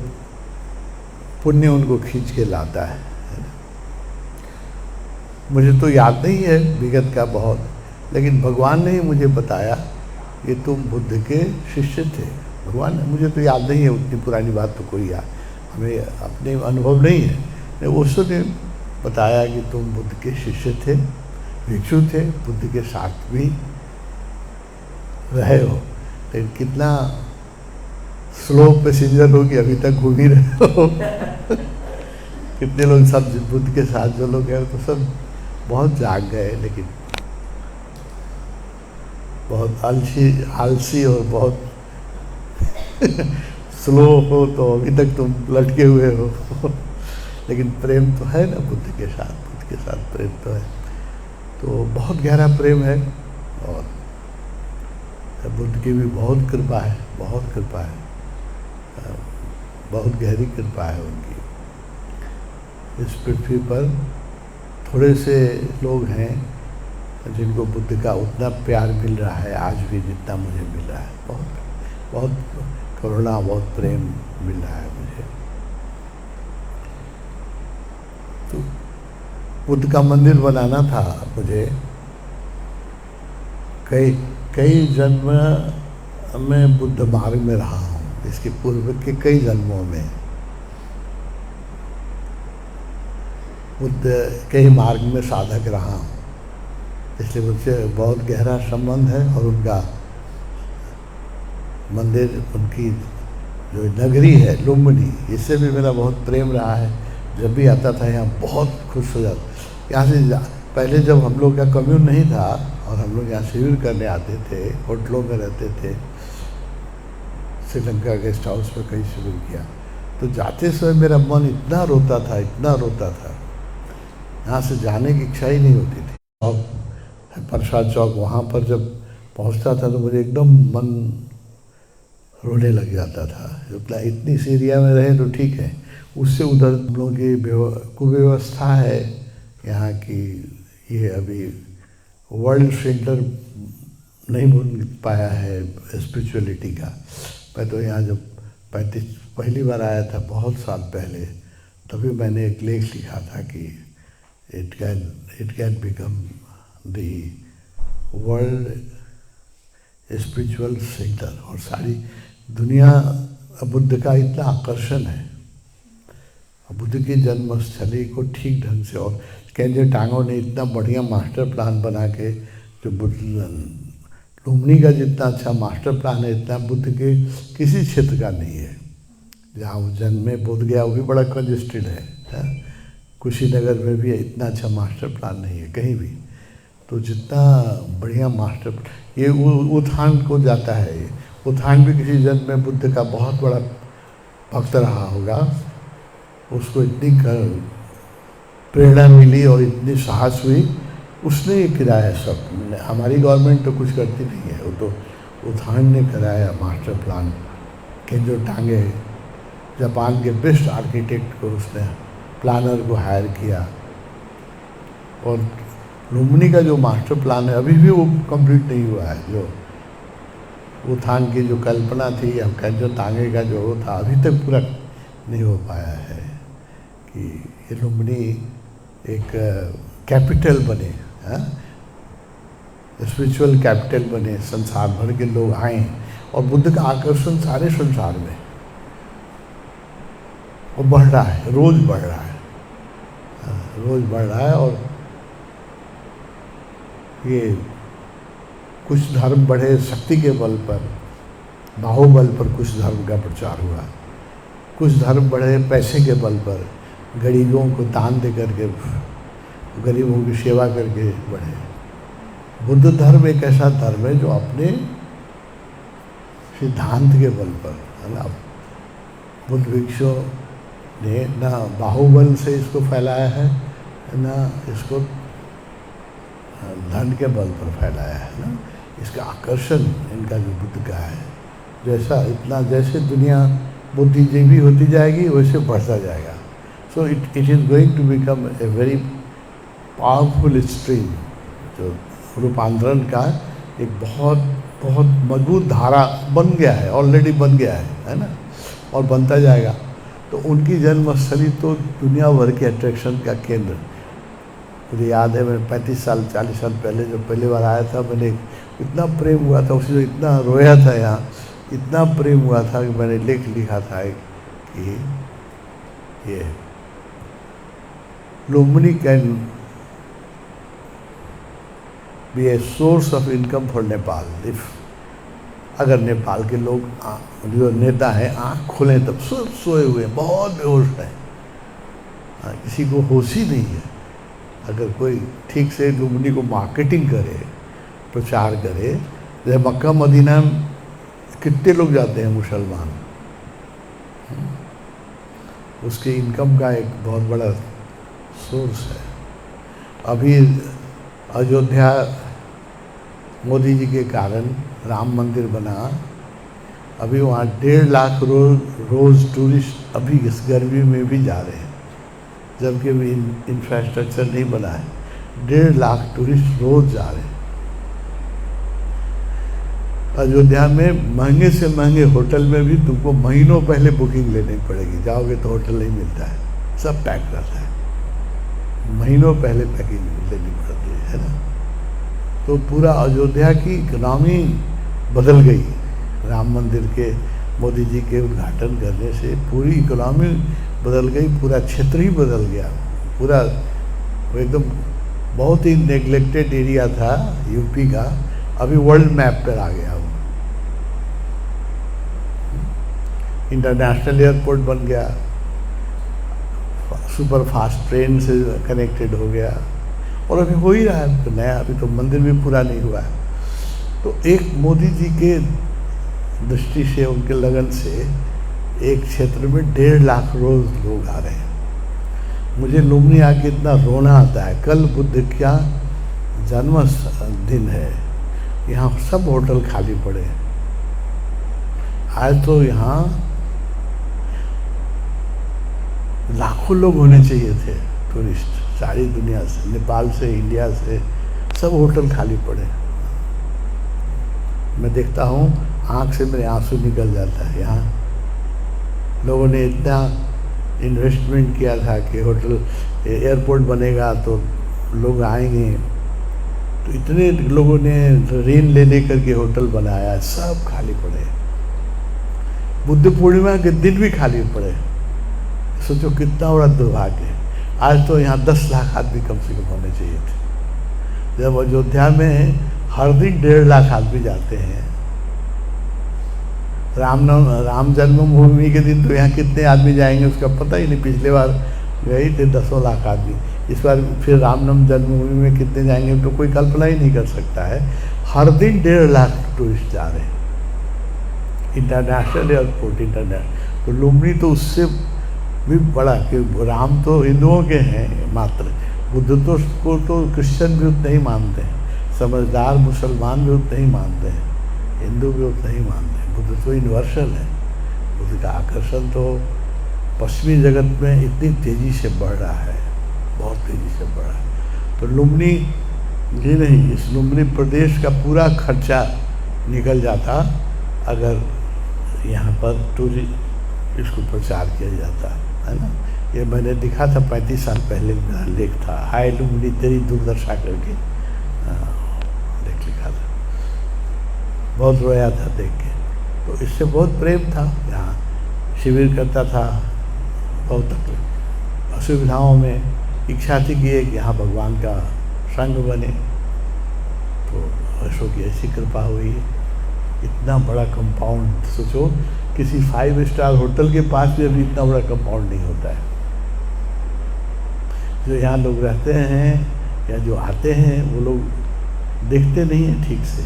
पुण्य उनको खींच के लाता है। मुझे तो याद नहीं है विगत का बहुत, लेकिन भगवान ने ही मुझे बताया कि तुम बुद्ध के शिष्य थे। भगवान, मुझे तो याद नहीं है, उतनी पुरानी बात तो कोई याद हमें अपने अनुभव नहीं है। उसने बताया कि तुम बुद्ध के शिष्य थे, भिक्षु थे, बुद्ध के साथ भी रहे हो, लेकिन कितना स्लो पैसेंजर हो कि अभी तक घूम ही रहे हो। कितने लोग सब बुद्ध के साथ जो लोग गए तो सब बहुत जाग गए, लेकिन बहुत आलसी और बहुत स्लो हो तो अभी तक तुम लटके हुए हो। लेकिन प्रेम तो है ना बुद्ध के साथ प्रेम तो है, तो बहुत गहरा प्रेम है। और बुद्ध की भी बहुत कृपा है, बहुत कृपा है, बहुत गहरी कृपा है उनकी। इस पृथ्वी पर थोड़े से लोग हैं जिनको बुद्ध का उतना प्यार मिल रहा है आज भी जितना मुझे मिल रहा है। बहुत बहुत करुणा, बहुत प्रेम मिल रहा है मुझे। तो बुद्ध का मंदिर बनाना था मुझे। कई जन्म में बुद्ध मार्ग में रहा हूँ, इसके पूर्व के कई जन्मों में बुद्ध के ही मार्ग में साधक रहा हूँ, इसलिए मुझसे बहुत गहरा संबंध है। और उनका मंदिर, उनकी जो नगरी है लुम्बिनी, इससे भी मेरा बहुत प्रेम रहा है। जब भी आता था यहाँ बहुत खुश हो जाता। यहाँ से पहले जब हम लोग का कम्यून नहीं था और हम लोग यहाँ शिविर करने आते थे, होटलों में रहते थे, श्रीलंका गेस्ट हाउस में कहीं शिविर किया, तो जाते समय मेरा मन इतना रोता था, इतना रोता था, यहाँ से जाने की इच्छा ही नहीं होती थी। और प्रसाद चौक वहाँ पर जब पहुँचता था तो मुझे एकदम मन रोने लग जाता था। इतनी इस एरिया में रहे तो ठीक है, उससे उधर हम लोगों की कुव्यवस्था है यहाँ की। ये अभी वर्ल्ड सेंटर नहीं बन पाया है स्पिरिचुअलिटी का। मैं तो यहाँ जब पहली बार आया था बहुत साल पहले, तभी मैंने एक लेख लिखा था कि it can become the world spiritual centre. और सारी दुनिया बुद्ध का इतना आकर्षण है, बुद्ध की जन्मस्थली को ठीक ढंग से, और केंद्र टांगों ने इतना बढ़िया मास्टर प्लान बना के, जो बुद्ध लुम्बिनी का जितना अच्छा मास्टर प्लान है, इतना बुद्ध के किसी क्षेत्र का नहीं है। जहाँ वो जन्मे बोध गया वो भी बड़ा कंजेस्टेड है। कुशीनगर में भी इतना अच्छा मास्टर प्लान नहीं है कहीं भी। तो जितना बढ़िया मास्टर, ये उत्थान को जाता है। ये उत्थान भी किसी जन्म में बुद्ध का बहुत बड़ा भक्त रहा होगा, उसको इतनी प्रेरणा मिली और इतनी साहस हुई, उसने ये कराया सब। हमारी गवर्नमेंट तो कुछ करती नहीं है, वो तो उत्थान ने कराया मास्टर प्लान। केंजो टांगे जापान के बेस्ट आर्किटेक्ट को, उसने प्लानर को हायर किया। और लुम्बिनी का जो मास्टर प्लान है अभी भी वो कंप्लीट नहीं हुआ है। जो उत्थान की जो कल्पना थी, अब केंजो टांगे का जो था, अभी तक पूरा नहीं हो पाया है कि ये लुम्बिनी एक कैपिटल बने, स्पिरिचुअल कैपिटल बने, संसार भर के लोग आए और बुद्ध का आकर्षण सारे संसार में वो बढ़ रहा है, रोज बढ़ रहा है, रोज बढ़ रहा है। और ये कुछ धर्म बढ़े शक्ति के बल पर, बाहुबल पर कुछ धर्म का प्रचार हुआ, कुछ धर्म बढ़े पैसे के बल पर, गरीबों को दान दे करके, गरीबों की सेवा करके बढ़े। बुद्ध धर्म एक ऐसा धर्म है जो अपने सिद्धांत के बल पर, है ना, बुद्ध भिक्षु ने ना बाहुबल से इसको फैलाया है, ना इसको धन के बल पर फैलाया है ना। इसका आकर्षण इनका जो बुद्ध का है, जैसे दुनिया बुद्धिजीवी होती जाएगी वैसे बढ़ता जाएगा। So it is going to become a very powerful stream, जो रूपांतरण का एक बहुत बहुत मजबूत धारा बन गया है, ऑलरेडी बन गया है ना, और बनता जाएगा। तो उनकी जन्मस्थली तो दुनिया भर के अट्रैक्शन का केंद्र। मुझे याद है, मैं 35 साल 40 साल पहले जब पहली बार आया था, मैंने इतना प्रेम हुआ था उससे, इतना रोया था यहाँ, इतना प्रेम हुआ था कि मैंने लेख लिखा था कि ये Lumbini can be a source of income for Nepal. अगर नेपाल के लोग जो नेता हैं आँख खोलें तब सोए हुए, बहुत बेहोश है, किसी को होश ही नहीं है। अगर कोई ठीक से लुम्बिनी को मार्केटिंग करे, प्रचार करे, जैसे मक्का मदीना में कितने लोग जाते हैं मुसलमान, उसके इनकम का एक बहुत बड़ा सोर्स है। अभी अयोध्या मोदी जी के कारण राम मंदिर बना, अभी वहाँ 1.5 लाख रोज़ टूरिस्ट अभी इस गर्मी में भी जा रहे हैं, जबकि अभी इंफ्रास्ट्रक्चर नहीं बना है। 1.5 लाख टूरिस्ट रोज़ जा रहे हैं। अयोध्या में महंगे से महंगे होटल में भी तुमको महीनों पहले बुकिंग लेनी पड़ेगी, जाओगे तो होटल नहीं मिलता है, सब पैक रहता है, महीनों पहले पैकिंग लेनी पड़ती है ना। तो पूरा अयोध्या की इकोनॉमी बदल गई, राम मंदिर के मोदी जी के उद्घाटन करने से पूरी इकोनॉमी बदल गई, पूरा क्षेत्र ही बदल गया, पूरा एकदम बहुत ही नेग्लेक्टेड एरिया था यूपी का, अभी वर्ल्ड मैप पर आ गया वो। इंटरनेशनल एयरपोर्ट बन गया, सुपर फास्ट ट्रेन से कनेक्टेड हो गया, और अभी हो ही रहा है तो नया, अभी तो मंदिर भी पूरा नहीं हुआ है। तो एक मोदी जी के दृष्टि से, उनके लगन से एक क्षेत्र में 1.5 लाख रोज लोग आ रहे हैं। मुझे लुम्बिनी आके इतना रोना आता है। कल बुद्ध का जन्म दिन है, यहाँ सब होटल खाली पड़े हैं। आज तो यहाँ लाखों लोग होने चाहिए थे, टूरिस्ट सारी दुनिया से, नेपाल से, इंडिया से, सब होटल खाली पड़े। मैं देखता हूँ आँख से मेरे आंसू निकल जाता है। यहाँ लोगों ने इतना इन्वेस्टमेंट किया था कि होटल, एयरपोर्ट बनेगा तो लोग आएंगे, तो इतने लोगों ने ऋण ले करके होटल बनाया, सब खाली पड़े। बुद्ध पूर्णिमा के दिन भी खाली पड़े। सोचो कितना बड़ा दुर्भाग्य है। आज तो यहाँ 10 लाख आदमी कम से कम होने चाहिए थे। जब अयोध्या में हर दिन 1.5 लाख आदमी जाते हैं, राम जन्मभूमि के दिन तो यहाँ कितने आदमी जाएंगे उसका पता ही नहीं। पिछले बार गए थे 10 लाख आदमी, इस बार फिर राम जन्मभूमि में कितने जाएंगे तो कोई कल्पना ही नहीं कर सकता है। हर दिन 1.5 लाख टूरिस्ट जा रहे हैं, इंटरनेशनल एयरपोर्ट, इंटरनेशनल। तो लुम्बिनी तो उससे भी बड़ा, कि राम तो हिंदुओं के हैं मात्र, बुद्ध को तो क्रिश्चियन भी उतना ही मानते हैं, समझदार मुसलमान भी उतना ही मानते हैं, हिंदू भी उतना ही मानते हैं। बुद्ध तो यूनिवर्सल है। बुद्ध का आकर्षण तो पश्चिमी जगत में इतनी तेज़ी से बढ़ रहा है, बहुत तेज़ी से बढ़ रहा है। तो लुम्बिनी ही नहीं, इस लुम्बिनी प्रदेश का पूरा खर्चा निकल जाता अगर यहाँ पर टूरिस्ट इसको प्रचार किया जाता है ना। ये मैंने दिखा था 35 साल पहले, मेरा लेख था, हाय लुम्बिनी तेरी दुर्दशा करके लेख लिखा था। बहुत रोया था देख के, तो इससे बहुत प्रेम था। यहाँ शिविर करता था, बहुत असुविधाओं में इच्छा थी कि एक यहाँ भगवान का संग बने, तो अशोक की ऐसी कृपा हुई। इतना बड़ा कंपाउंड, सोचो किसी 5 स्टार होटल के पास भी अभी इतना बड़ा कंपाउंड नहीं होता है। जो यहाँ लोग रहते हैं या जो आते हैं वो लोग देखते नहीं हैं ठीक से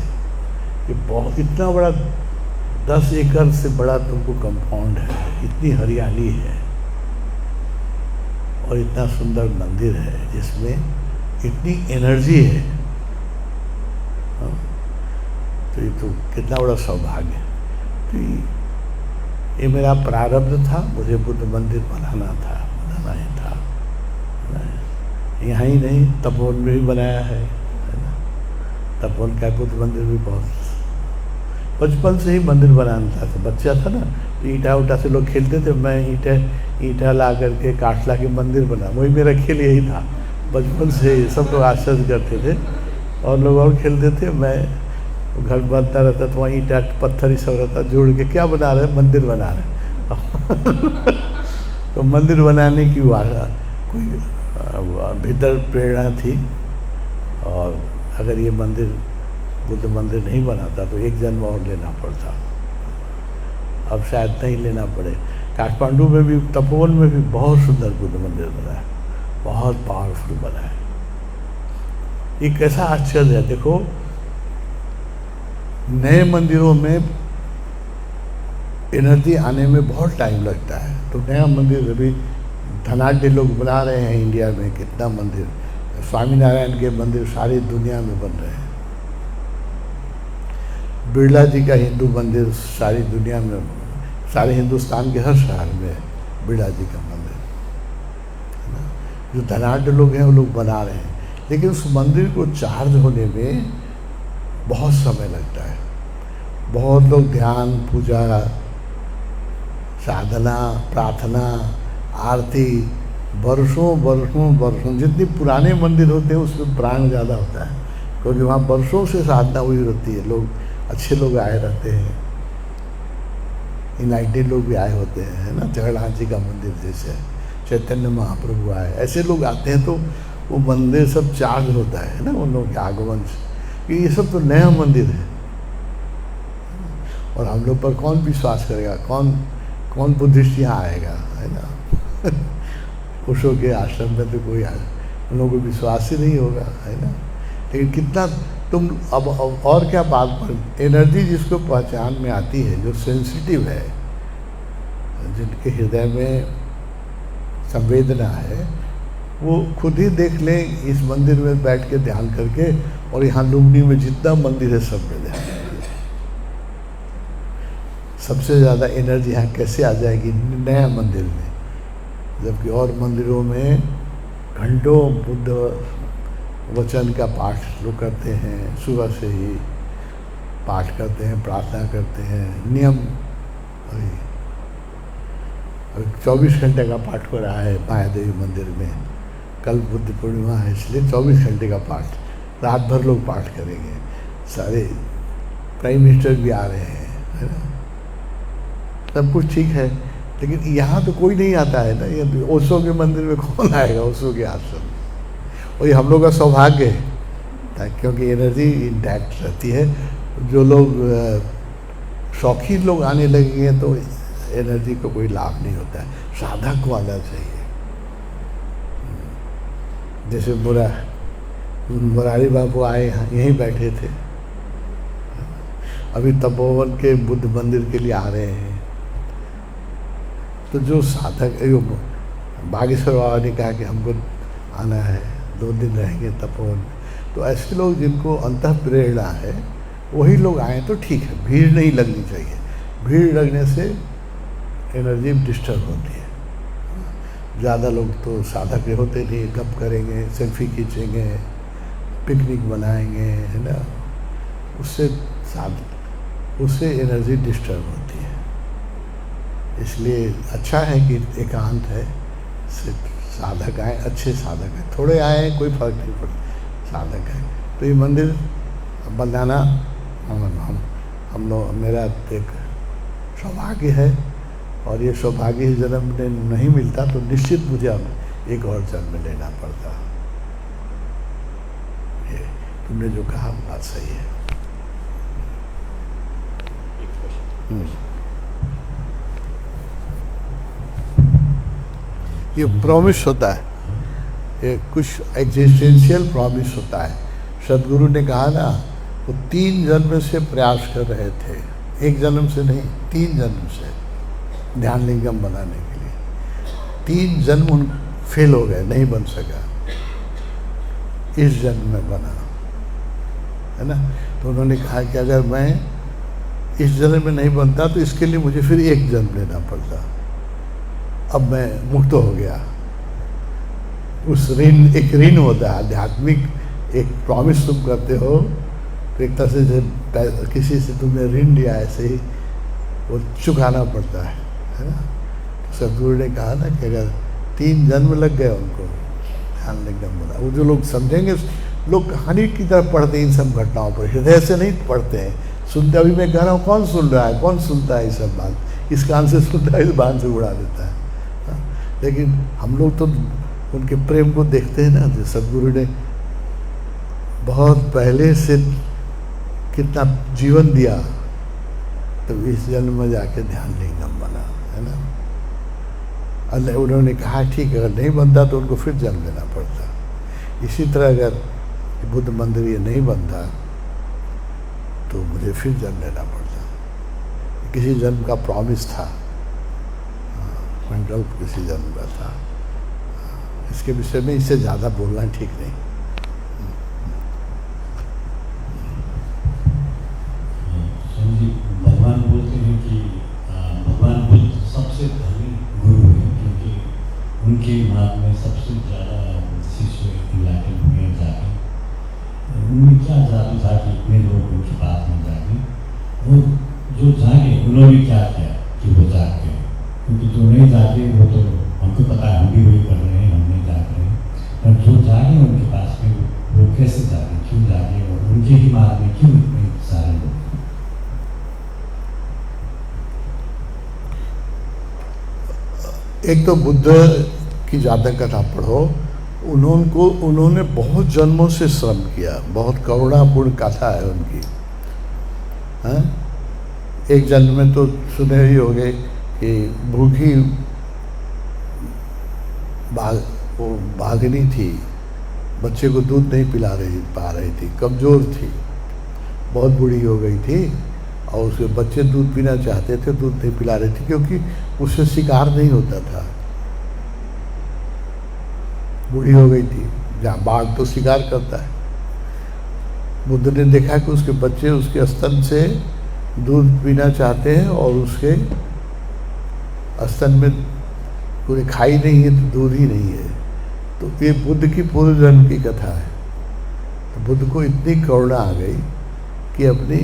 कि बहुत इतना बड़ा 10 एकड़ से बड़ा तुमको कंपाउंड है, इतनी हरियाली है और इतना सुंदर मंदिर है जिसमें इतनी एनर्जी है। तो ये तो कितना बड़ा सौभाग्य है। तो ये मेरा प्रारब्ध था, मुझे बुद्ध मंदिर बनाना ही था। यहाँ ही नहीं, तपोवन में भी बनाया है ना। तपोवन का बुद्ध मंदिर भी बहुत, बचपन से ही मंदिर बनाना था। बच्चा था ना, ईंटा उटा से लोग खेलते थे, मैं ईंटा ला करके काट ला के मंदिर बना, वही मेरा खेल यही था बचपन से। सब लोग आश्चर्य करते थे और लोग और खेलते थे, मैं घर बनता रहता तो वहाँ ईंटा पत्थर ही सब रहता, जोड़ के क्या बना रहे, मंदिर बना रहे। तो मंदिर बनाने की कोई भीतर प्रेरणा थी, और अगर ये मंदिर बुद्ध मंदिर नहीं बनाता तो एक जन्म और लेना पड़ता। अब शायद नहीं लेना पड़े। काठमांडू में भी, तपोवन में भी बहुत सुंदर बुद्ध मंदिर बना है, बहुत पावरफुल बना है। ये कैसा आश्चर्य है, देखो नए मंदिरों में एनर्जी आने में बहुत टाइम लगता है। तो नया मंदिर अभी धनाढ़ लोग बना रहे हैं इंडिया में, कितना मंदिर, स्वामीनारायण के मंदिर सारी दुनिया में बन रहे हैं। बिरला जी का हिंदू मंदिर सारी दुनिया में, सारे हिंदुस्तान के हर शहर में बिरला जी का मंदिर है ना। जो धनाढ़ लोग हैं वो लोग बना रहे हैं, लेकिन उस मंदिर को चार्ज होने में बहुत समय लगता है। बहुत लोग ध्यान, पूजा, साधना, प्रार्थना, आरती, वर्षों जितनी पुराने मंदिर होते हैं उसमें प्राण ज़्यादा होता है, क्योंकि वहाँ वर्षों से साधना हुई होती है। लोग, अच्छे लोग आए रहते हैं, यूनाइटेड लोग भी आए होते हैं, है ना। जगन्नाथ जी का मंदिर जैसे चैतन्य महाप्रभु आए, ऐसे लोग आते हैं तो वो मंदिर सब चार्ज होता है ना उन लोगों के आगमन से, कि ये सब तो नया मंदिर है। और हम लोग पर कौन विश्वास करेगा, कौन बुद्धिस्ट यहाँ आएगा, है ना। ओशो के आश्रम में तो कोई उन लोगों को विश्वास ही नहीं होगा, है ना। लेकिन कितना तुम अब और क्या बात पर एनर्जी जिसको पहचान में आती है, जो सेंसिटिव है, जिनके हृदय में संवेदना है, वो खुद ही देख लें इस मंदिर में बैठ के ध्यान करके, और यहाँ लुम्बिनी में जितना मंदिर है सब में ध्यान करिए। सबसे ज़्यादा एनर्जी यहाँ कैसे आ जाएगी, नया मंदिर में, जबकि और मंदिरों में घंटों बुद्ध वचन का पाठ लोग करते हैं, सुबह से ही पाठ करते हैं, प्रार्थना करते हैं, नियम। अभी 24 घंटे का पाठ हो रहा है माया देवी मंदिर में, कल बुद्ध पूर्णिमा है इसलिए 24 घंटे का पाठ, रात भर लोग पाठ करेंगे, सारे प्राइम मिनिस्टर भी आ रहे हैं, है ना। सब कुछ ठीक है, लेकिन यहाँ तो कोई नहीं आता है ना। ये ओशो के मंदिर में कौन आएगा, ओशो के आश्रम में। और ये हम लोग का सौभाग्य है, क्योंकि एनर्जी इंटैक्ट रहती है। जो लोग शौकीन लोग आने लगेंगे तो एनर्जी को कोई लाभ नहीं होता है, साधक को आना चाहिए। जैसे मुरारी बाबू आए, यहीं बैठे थे, अभी तपोवन के बुद्ध मंदिर के लिए आ रहे हैं। तो जो साधक, बागेश्वर बाबा ने कहा कि हमको आना है, 2 दिन रहेंगे तपोवन में, तो ऐसे लोग जिनको अंतः प्रेरणा है वही लोग आए तो ठीक है, भीड़ नहीं लगनी चाहिए। भीड़ लगने से एनर्जी डिस्टर्ब होती है। ज़्यादा लोग तो साधक होते नहीं, गप करेंगे, सेल्फी खींचेंगे, पिकनिक बनाएंगे, है ना, उससे एनर्जी डिस्टर्ब होती है। इसलिए अच्छा है कि एकांत है, सिर्फ साधक आए, अच्छे साधक हैं, थोड़े आए कोई फर्क नहीं पड़ता, साधक है। तो ये मंदिर बनाना हम लोग, मेरा एक सौभाग्य है, और ये सौभाग्य इस जन्म में नहीं मिलता तो निश्चित मुझे अब एक और जन्म लेना पड़ता। ये तुमने जो कहा बात सही है। ये प्रॉमिस होता है, ये कुछ एग्जिस्टेंशियल प्रॉमिस होता है। सदगुरु ने कहा ना, वो 3 जन्म से प्रयास कर रहे थे, 1 जन्म से नहीं, 3 जन्म से ध्यान लिंगम बनाने के लिए। 3 जन्म उन फेल हो गए, नहीं बन सका, इस जन्म में बना, है ना। तो उन्होंने कहा कि अगर मैं इस जन्म में नहीं बनता तो इसके लिए मुझे फिर 1 जन्म लेना पड़ता। अब मैं मुक्त हो गया। उस ऋण, एक ऋण होता है आध्यात्मिक, एक प्रॉमिस तुम करते हो तो एक तरह से किसी से तुमने ऋण लिया, ऐसे ही वो चुकाना पड़ता है ना। तो सदगुरु ने कहा ना कि अगर 3 जन्म लग गए उनको ध्यान लिंगम बना। वो जो लोग समझेंगे, लोग कहानी की तरफ पढ़ते हैं इन सब घटनाओं पर, हृदय से नहीं पढ़ते हैं, सुनते। अभी मैं कह रहा हूँ, कौन सुन रहा है, कौन सुनता है ये सब बात, इस कान से सुनता है, इस बान से उड़ा देता है। लेकिन हम लोग तो उनके प्रेम को देखते हैं ना, जो सदगुरु ने बहुत पहले से कितना जीवन दिया, तो इस जन्म में जाके ध्यान लिंगम बना, है ना। अल्लाह, उन्होंने कहा ठीक है, अगर नहीं बनता तो उनको फिर जन्म लेना पड़ता। इसी तरह अगर बुद्ध मंदिर ये नहीं बनता तो मुझे फिर जन्म लेना पड़ता। किसी जन्म का प्रॉमिस था, संकल्प किसी जन्म का था। इसके विषय में इससे ज़्यादा बोलना ठीक नहीं। भगवान बोलते हैं कि भगवान बुद्ध सबसे धनी गुरु हैं, क्योंकि उनके मार्ग में सबसे ज़्यादा शिष्य इलाके में जाके उनमें क्या जादू था कि इतने लोग उनकी बात में जाके वो जो जागे उन्होंने क्या किया कि वो जाग गए, क्योंकि जो नहीं जागे वो तो हमको पता है, हम भी वही कर रहे हैं, हम नहीं जाग रहे हैं। पर जो जागे उनके पास में वो कैसे जागे, क्यों जागे, और उनके ही मार्ग में क्यों इतने सारे लोग। एक तो बुद्ध की जातक कथा पढ़ो, उन्होंने बहुत जन्मों से श्रम किया, बहुत करुणापूर्ण कथा है उनकी। हाँ, एक जन्म में तो सुने ही होंगे कि भूखी वो भागनी थी, बच्चे को दूध नहीं पा रही थी, कमज़ोर थी, बहुत बूढ़ी हो गई थी, और उसके बच्चे दूध पीना चाहते थे, दूध नहीं पिला रही थी क्योंकि उससे शिकार नहीं होता था, बूढ़ी हो गई थी। जहाँ बाघ तो शिकार करता है, बुद्ध ने देखा कि उसके बच्चे उसके स्तन से दूध पीना चाहते हैं और उसके स्तन में कोई खाई नहीं है, तो दूध ही नहीं है। तो ये बुद्ध की पूर्व जन्म की कथा है। तो बुद्ध को इतनी करुणा आ गई कि अपनी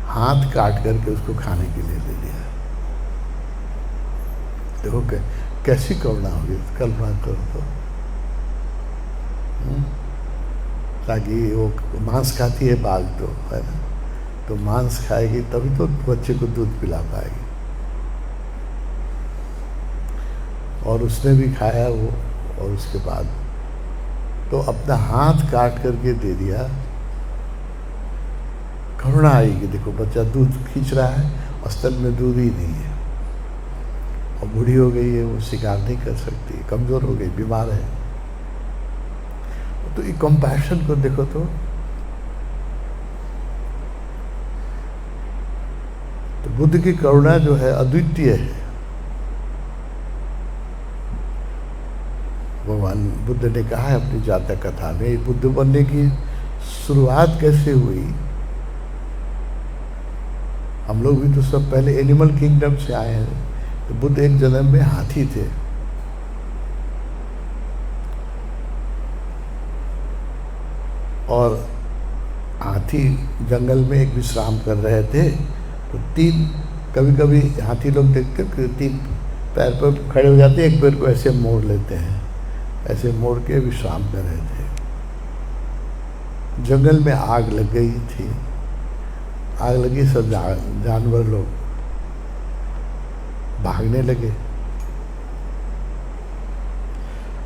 हाथ काट करके उसको खाने के लिए ले लिया। देखो कैसी करुणा होगी, कल्पना करो तो। ताकि वो मांस खाती है बाघ, तो है ना, तो मांस खाएगी तभी तो बच्चे को दूध पिला पाएगी। और उसने भी खाया वो, और उसके बाद तो अपना हाथ काट करके दे दिया। करुणा आई कि देखो बच्चा दूध खींच रहा है और स्तन में दूध ही नहीं है, और बूढ़ी हो गई है, वो शिकार नहीं कर सकती, कमज़ोर हो गई, बीमार है। तो ये कंपैशन को देखो तो बुद्ध की करुणा जो है अद्वितीय है। भगवान बुद्ध ने कहा है अपनी जातक कथा में, बुद्ध बनने की शुरुआत कैसे हुई। हम लोग भी तो सब पहले एनिमल किंगडम से आए हैं। तो बुद्ध एक जन्म में हाथी थे, और हाथी जंगल में एक विश्राम कर रहे थे। तो कभी कभी हाथी लोग देखते कि 3 पैर पर खड़े हो जाते हैं, एक पैर को ऐसे मोड़ लेते हैं, ऐसे मोड़ के विश्राम कर रहे थे। जंगल में आग लग गई थी, आग लगी, सब जानवर लोग भागने लगे।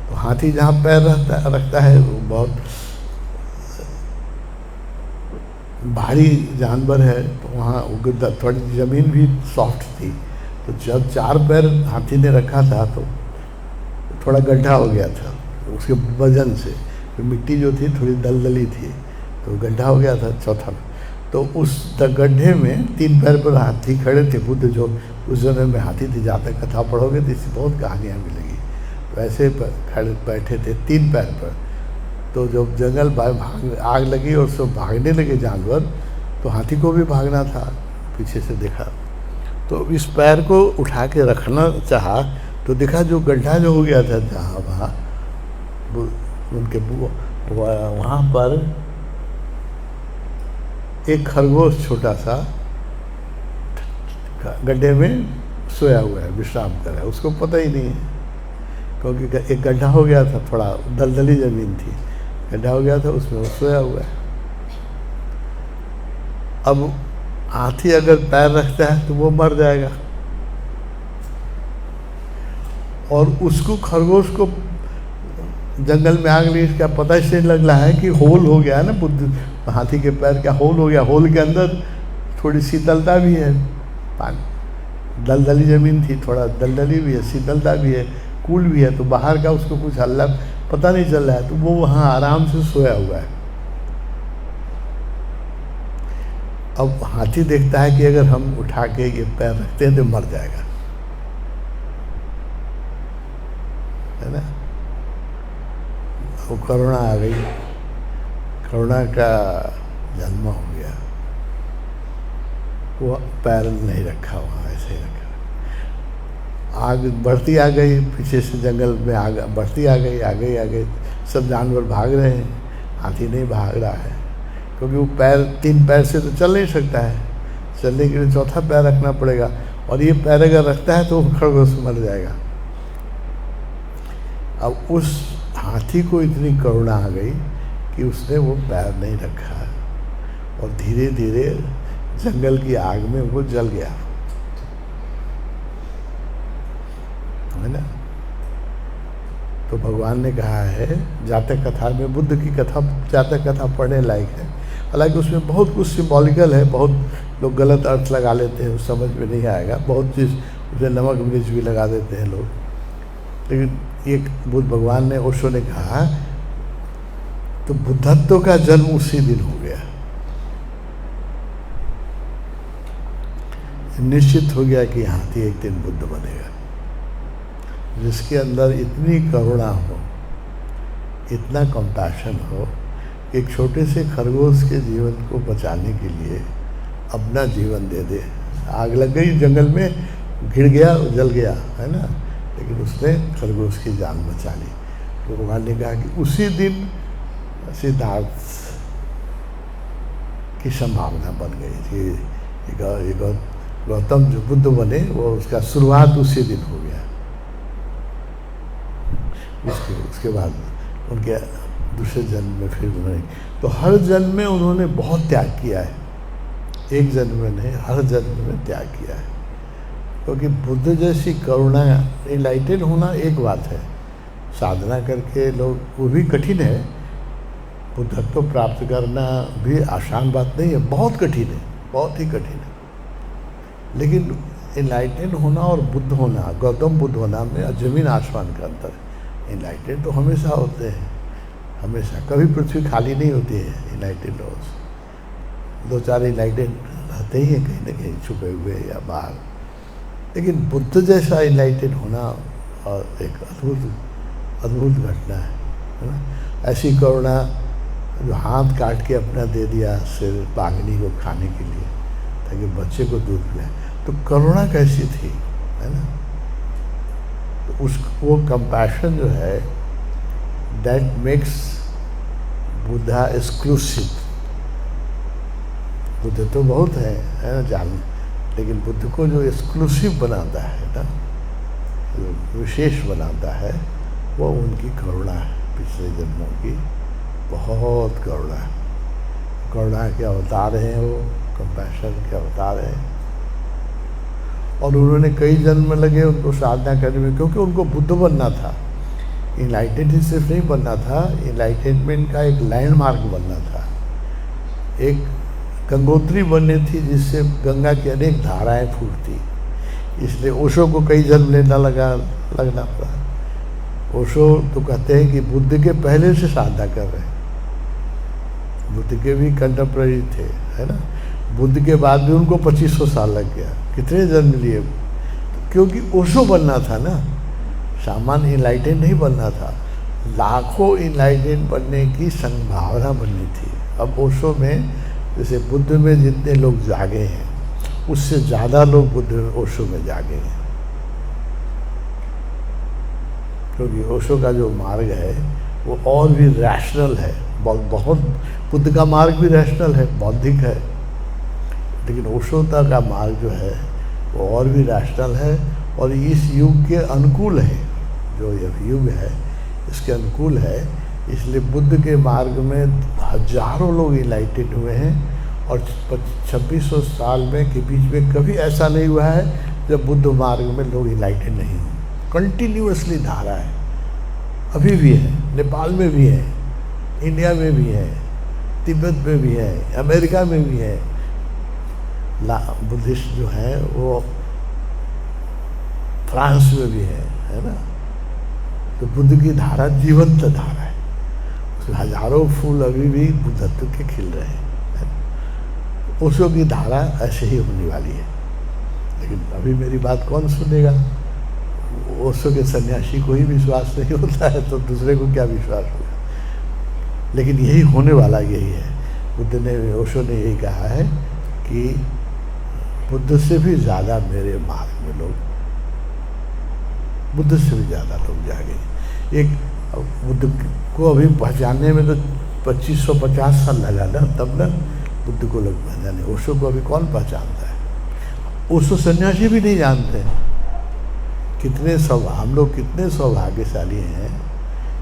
तो हाथी जहाँ पैर रखता है वो बहुत भारी जानवर है, तो वहाँ थोड़ी ज़मीन भी सॉफ्ट थी। तो जब 4 पैर हाथी ने रखा था तो थोड़ा गड्ढा हो गया था उसके वजन से, तो मिट्टी जो थी थोड़ी दलदली थी, तो गड्ढा हो गया था चौथा। तो उस गड्ढे में 3 पैर पर हाथी खड़े थे। बुद्ध जो उस समय में हाथी थी, जातक कथा पढ़ोगे तो इससे बहुत कहानियाँ मिलेगी। तो ऐसे खड़े बैठे थे 3 पैर पर। तो जब जंगल आग लगी और सब भागने लगे जानवर, तो हाथी को भी भागना था। पीछे से देखा तो इस पैर को उठा के रखना चाहा, तो देखा जो गड्ढा जो हो गया था जहाँ वहाँ उनके वहाँ पर एक खरगोश छोटा सा गड्ढे में सोया हुआ है, विश्राम कर रहा है। उसको पता ही नहीं है, क्योंकि एक गड्ढा हो गया था, थोड़ा दलदली ज़मीन थी, गड्ढा हो गया था, उसमें वो सोया हुआ है। अब हाथी अगर पैर रखता है तो वो मर जाएगा, और उसको खरगोश को जंगल में आग लगी, इसका पता ही नहीं लग रहा है कि होल हो गया है ना, बुद्ध हाथी के पैर का होल हो गया। होल के अंदर थोड़ी शीतलता भी है, पानी दलदली ज़मीन थी, थोड़ा दलदली भी है, शीतलता भी है, कूल भी है, तो बाहर का उसको कुछ हल्ला पता नहीं चल रहा है। तो वो वहाँ आराम से सोया हुआ है। अब हाथी देखता है कि अगर हम उठा के ये पैर रखते हैं तो मर जाएगा, है ना। वो करुणा आ गई, करुणा का जन्म हो गया। वो पैर नहीं रखा, वहाँ ऐसे ही रखा। आग बढ़ती आ गई, पीछे से जंगल में आग बढ़ती आ गई, आ गई। सब जानवर भाग रहे हैं, हाथी नहीं भाग रहा है, क्योंकि वो 3 पैर से तो चल नहीं सकता है, चलने के लिए चौथा पैर रखना पड़ेगा, और ये पैर अगर रखता है तो वो खरगोश मर जाएगा। अब उस हाथी को इतनी करुणा आ गई कि उसने वो पैर नहीं रखा, और धीरे धीरे जंगल की आग में वो जल गया, है ना। तो भगवान ने कहा है, जातक कथा में, बुद्ध की कथा जातक कथा पढ़ने लायक है। हालांकि उसमें बहुत कुछ सिम्बॉलिकल है, बहुत लोग गलत अर्थ लगा लेते हैं, समझ में नहीं आएगा। बहुत चीज़ उसमें नमक मिर्च भी लगा देते हैं लोग। लेकिन एक बुद्ध भगवान ने, ओशो ने कहा, तो बुद्धत्व का जन्म उसी दिन हो गया। निश्चित हो गया कि हाथी एक दिन बुद्ध बनेगा, जिसके अंदर इतनी करुणा हो, इतना कंपैशन हो, एक छोटे से खरगोश के जीवन को बचाने के लिए अपना जीवन दे दे। आग लग गई जंगल में, घिर गया, जल गया, है ना, लेकिन उसने खरगोश की जान बचा ली। तो भगवान ने कहा कि उसी दिन सिद्धार्थ की संभावना बन गई थी। गौतम जो बुद्ध बने, वो उसका शुरुआत उसी दिन हो गया। उसके बाद उनके दूसरे जन्म में फिर उन्होंने, तो हर जन्म में उन्होंने बहुत त्याग किया है। एक जन्म में नहीं, हर जन्म में त्याग किया है। क्योंकि बुद्ध जैसी करुणा, इनलाइटेड होना एक बात है, साधना करके लोग, वो भी कठिन है। बुद्धत्व प्राप्त करना भी आसान बात नहीं है, बहुत कठिन है, बहुत ही कठिन है। लेकिन इनलाइटेड होना और बुद्ध होना, गौतम बुद्ध होना में ज़मीन आसमान का अंतर है। इनलाइटेड तो हमेशा होते हैं, हमेशा, कभी पृथ्वी खाली नहीं होती है इनलाइटेड लोग। दो चार इनलाइटेड रहते ही हैं कहीं ना कहीं छुपे हुए या बाहर। लेकिन बुद्ध जैसा इनलाइटेड होना और एक अद्भुत घटना है ना। ऐसी करुणा, जो हाथ काट के अपना दे दिया सिर बाघनी को खाने के लिए ताकि बच्चे को दूध पिलाए, तो करुणा कैसी थी, है ना। तो वो कंपैशन जो है, that makes Buddha exclusive. Buddha तो बहुत है ना, जान, लेकिन बुद्ध को जो एक्सक्लूसिव बनाता है ना, जो विशेष बनाता है, वो उनकी करुणा है। पिछले जन्मों की बहुत करुणा है। करुणा के अवतार हैं वो, कंपैशन के अवतार हैं। और उन्होंने कई जन्म लगे उनको साधना करने में, क्योंकि उनको बुद्ध बनना था। इनलाइटेड सिर्फ नहीं बनना था, इनलाइटेनमेंट का एक लैंडमार्क बनना था, एक गंगोत्री बननी थी जिससे गंगा की अनेक धाराएं फूटती। इसलिए ओशो को कई जन्म लगना पड़ा। ओशो तो कहते हैं कि बुद्ध के पहले से साधना कर रहे हैं, बुद्ध के भी कंटेम्प्रेरी थे, है ना। बुद्ध के बाद भी उनको 2500 साल लग गया, कितने जन्म लिए, क्योंकि ओशो बनना था ना, सामान्य इनलाइटेड नहीं बनना था, लाखों इनलाइटेड बनने की संभावना बननी थी। अब ओशो में, जैसे बुद्ध में जितने लोग जागे हैं, उससे ज़्यादा लोग बुद्ध ओशो में जागे हैं। क्योंकि ओशो का जो मार्ग है वो और भी रैशनल है, बहुत बुद्ध का मार्ग भी रैशनल है, बौद्धिक है, लेकिन ओशो का मार्ग जो है वो और भी रैशनल है और इस युग के अनुकूल है। जो यह युग है इसके अनुकूल है, इसलिए बुद्ध के मार्ग में हजारों लोग इनलाइटेड हुए हैं। और 2600 साल में के बीच में कभी ऐसा नहीं हुआ है जब बुद्ध मार्ग में लोग इनलाइटेड नहीं हुए। कंटिन्यूअसली धारा है, अभी भी है, नेपाल में भी है, इंडिया में भी है, तिब्बत में भी है, अमेरिका में भी है। बुद्धिस्ट जो है वो फ्रांस में भी है ना। तो बुद्ध की धारा जीवंत धारा है, उसमें हजारों फूल अभी भी बुद्धत्व के खिल रहे हैं। ओशो की धारा ऐसे ही होने वाली है, लेकिन अभी मेरी बात कौन सुनेगा। ओशो के सन्यासी को ही विश्वास नहीं होता है तो दूसरे को क्या विश्वास होगा। लेकिन यही होने वाला यही है। बुद्ध ने, ओशो ने यही कहा है कि बुद्ध से भी ज़्यादा मेरे मार्ग में लोग, बुद्ध से भी ज़्यादा लोग जागे। एक बुद्ध को अभी पहचानने में तो 2550 साल लगा ना, तब ना बुद्ध को लोग पहचाने। ओशो को अभी कौन पहचानता है। उसको सन्यासी भी नहीं जानते। हम लोग कितने सौभाग्यशाली हैं,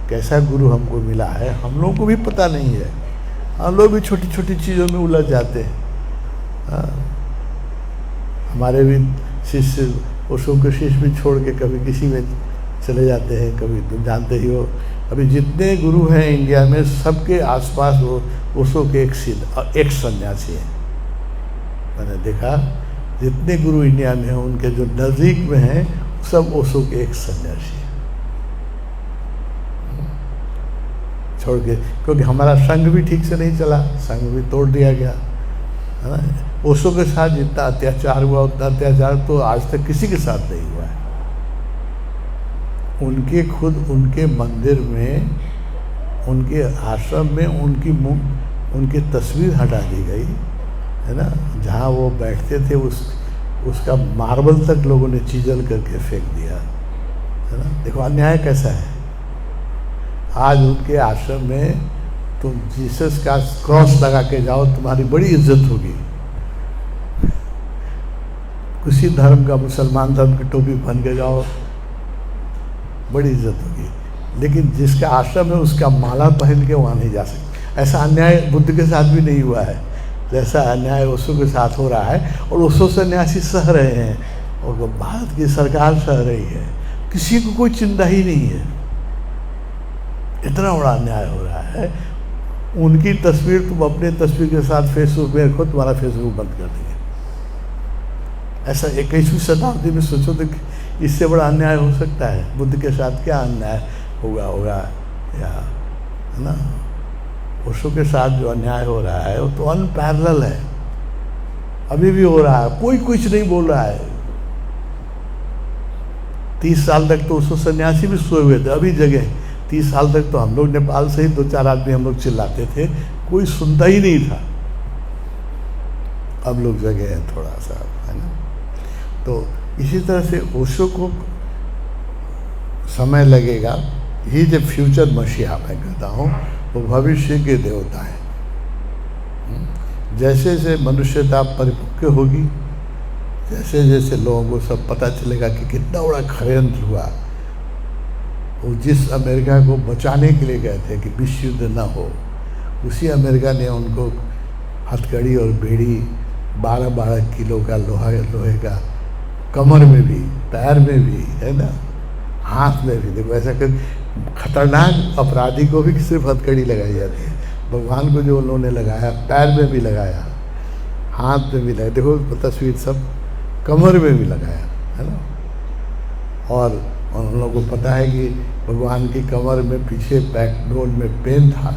कैसा गुरु हमको मिला है हम लोगों को भी पता नहीं है। हम लोग भी छोटी छोटी चीज़ों में उलझ जाते हैं। हमारे भी शिष्य उसको के शिष्य भी छोड़ के कभी किसी में चले जाते हैं, कभी तुम जानते ही हो। अभी जितने गुरु हैं इंडिया में सबके आसपास वो उसको के एक सन्यासी हैं। मैंने देखा जितने गुरु इंडिया में हैं उनके जो नज़दीक में हैं सब ओशो के एक सन्यासी हैं छोड़ के, क्योंकि हमारा संघ भी ठीक से नहीं चला, संघ भी तोड़ दिया गया, है ना। ओशो के साथ जितना अत्याचार हुआ उतना अत्याचार तो आज तक किसी के साथ नहीं हुआ है। उनके मंदिर में, उनके आश्रम में उनकी तस्वीर हटा दी गई, है ना। जहाँ वो बैठते थे उसका मार्बल तक लोगों ने चीजल करके फेंक दिया, है ना। देखो अन्याय कैसा है। आज उनके आश्रम में तुम जीसस का क्रॉस लगा के जाओ, तुम्हारी बड़ी इज्जत होगी। किसी धर्म का, मुसलमान धर्म की टोपी पहन के जाओ, बड़ी इज्जत होगी। लेकिन जिसका आश्रम है उसका माला पहन के वहाँ नहीं जा सकते। ऐसा अन्याय बुद्ध के साथ भी नहीं हुआ है जैसा अन्याय ओशो के साथ हो रहा है। और ओशो सन्यासी सह रहे हैं और भारत की सरकार सह रही है, किसी को कोई चिंता ही नहीं है। इतना बड़ा अन्याय हो रहा है। उनकी तस्वीर तुम अपने तस्वीर के साथ फेसबुक में रखो, तुम्हारा फेसबुक बंद कर देंगे। ऐसा 21वीं शताब्दी में सोचो तो इससे बड़ा अन्याय हो सकता है। बुद्ध के साथ क्या अन्याय होगा या, है ना। ओशो के साथ जो अन्याय हो रहा है वो तो अनपैरेलल है, अभी भी हो रहा है, कोई कुछ नहीं बोल रहा है। 30 साल तक तो ओशो सन्यासी भी सोए हुए थे, अभी जगह 30 साल तक तो हम लोग नेपाल से ही 2-4 आदमी हम लोग चिल्लाते थे, कोई सुनता ही नहीं था। अब लोग जगह हैं थोड़ा सा, है ना। तो इसी तरह से ओशो को समय लगेगा। ही जो फ्यूचर मसीहा मैं कहता हूँ वो भविष्य के देवता हैं। जैसे जैसे मनुष्यता परिपक्व होगी, जैसे जैसे लोगों को सब पता चलेगा कि कितना बड़ा षड्यंत्र हुआ। वो जिस अमेरिका को बचाने के लिए गए थे कि विश्व युद्ध न हो, उसी अमेरिका ने उनको हथकड़ी और बेड़ी 12-12 किलो का लोहे का, कमर में भी, पैर में भी, है ना, हाथ में भी। देखो ऐसा कर खतरनाक अपराधी को भी सिर्फ हथकड़ी लगाई जाती है। भगवान को जो उन्होंने लगाया, पैर में भी लगाया, हाथ में भी लगाया, देखो तस्वीर सब, कमर में भी लगाया, है ना। और उन लोगों को पता है कि भगवान की कमर में पीछे बैकबोन में पेन था,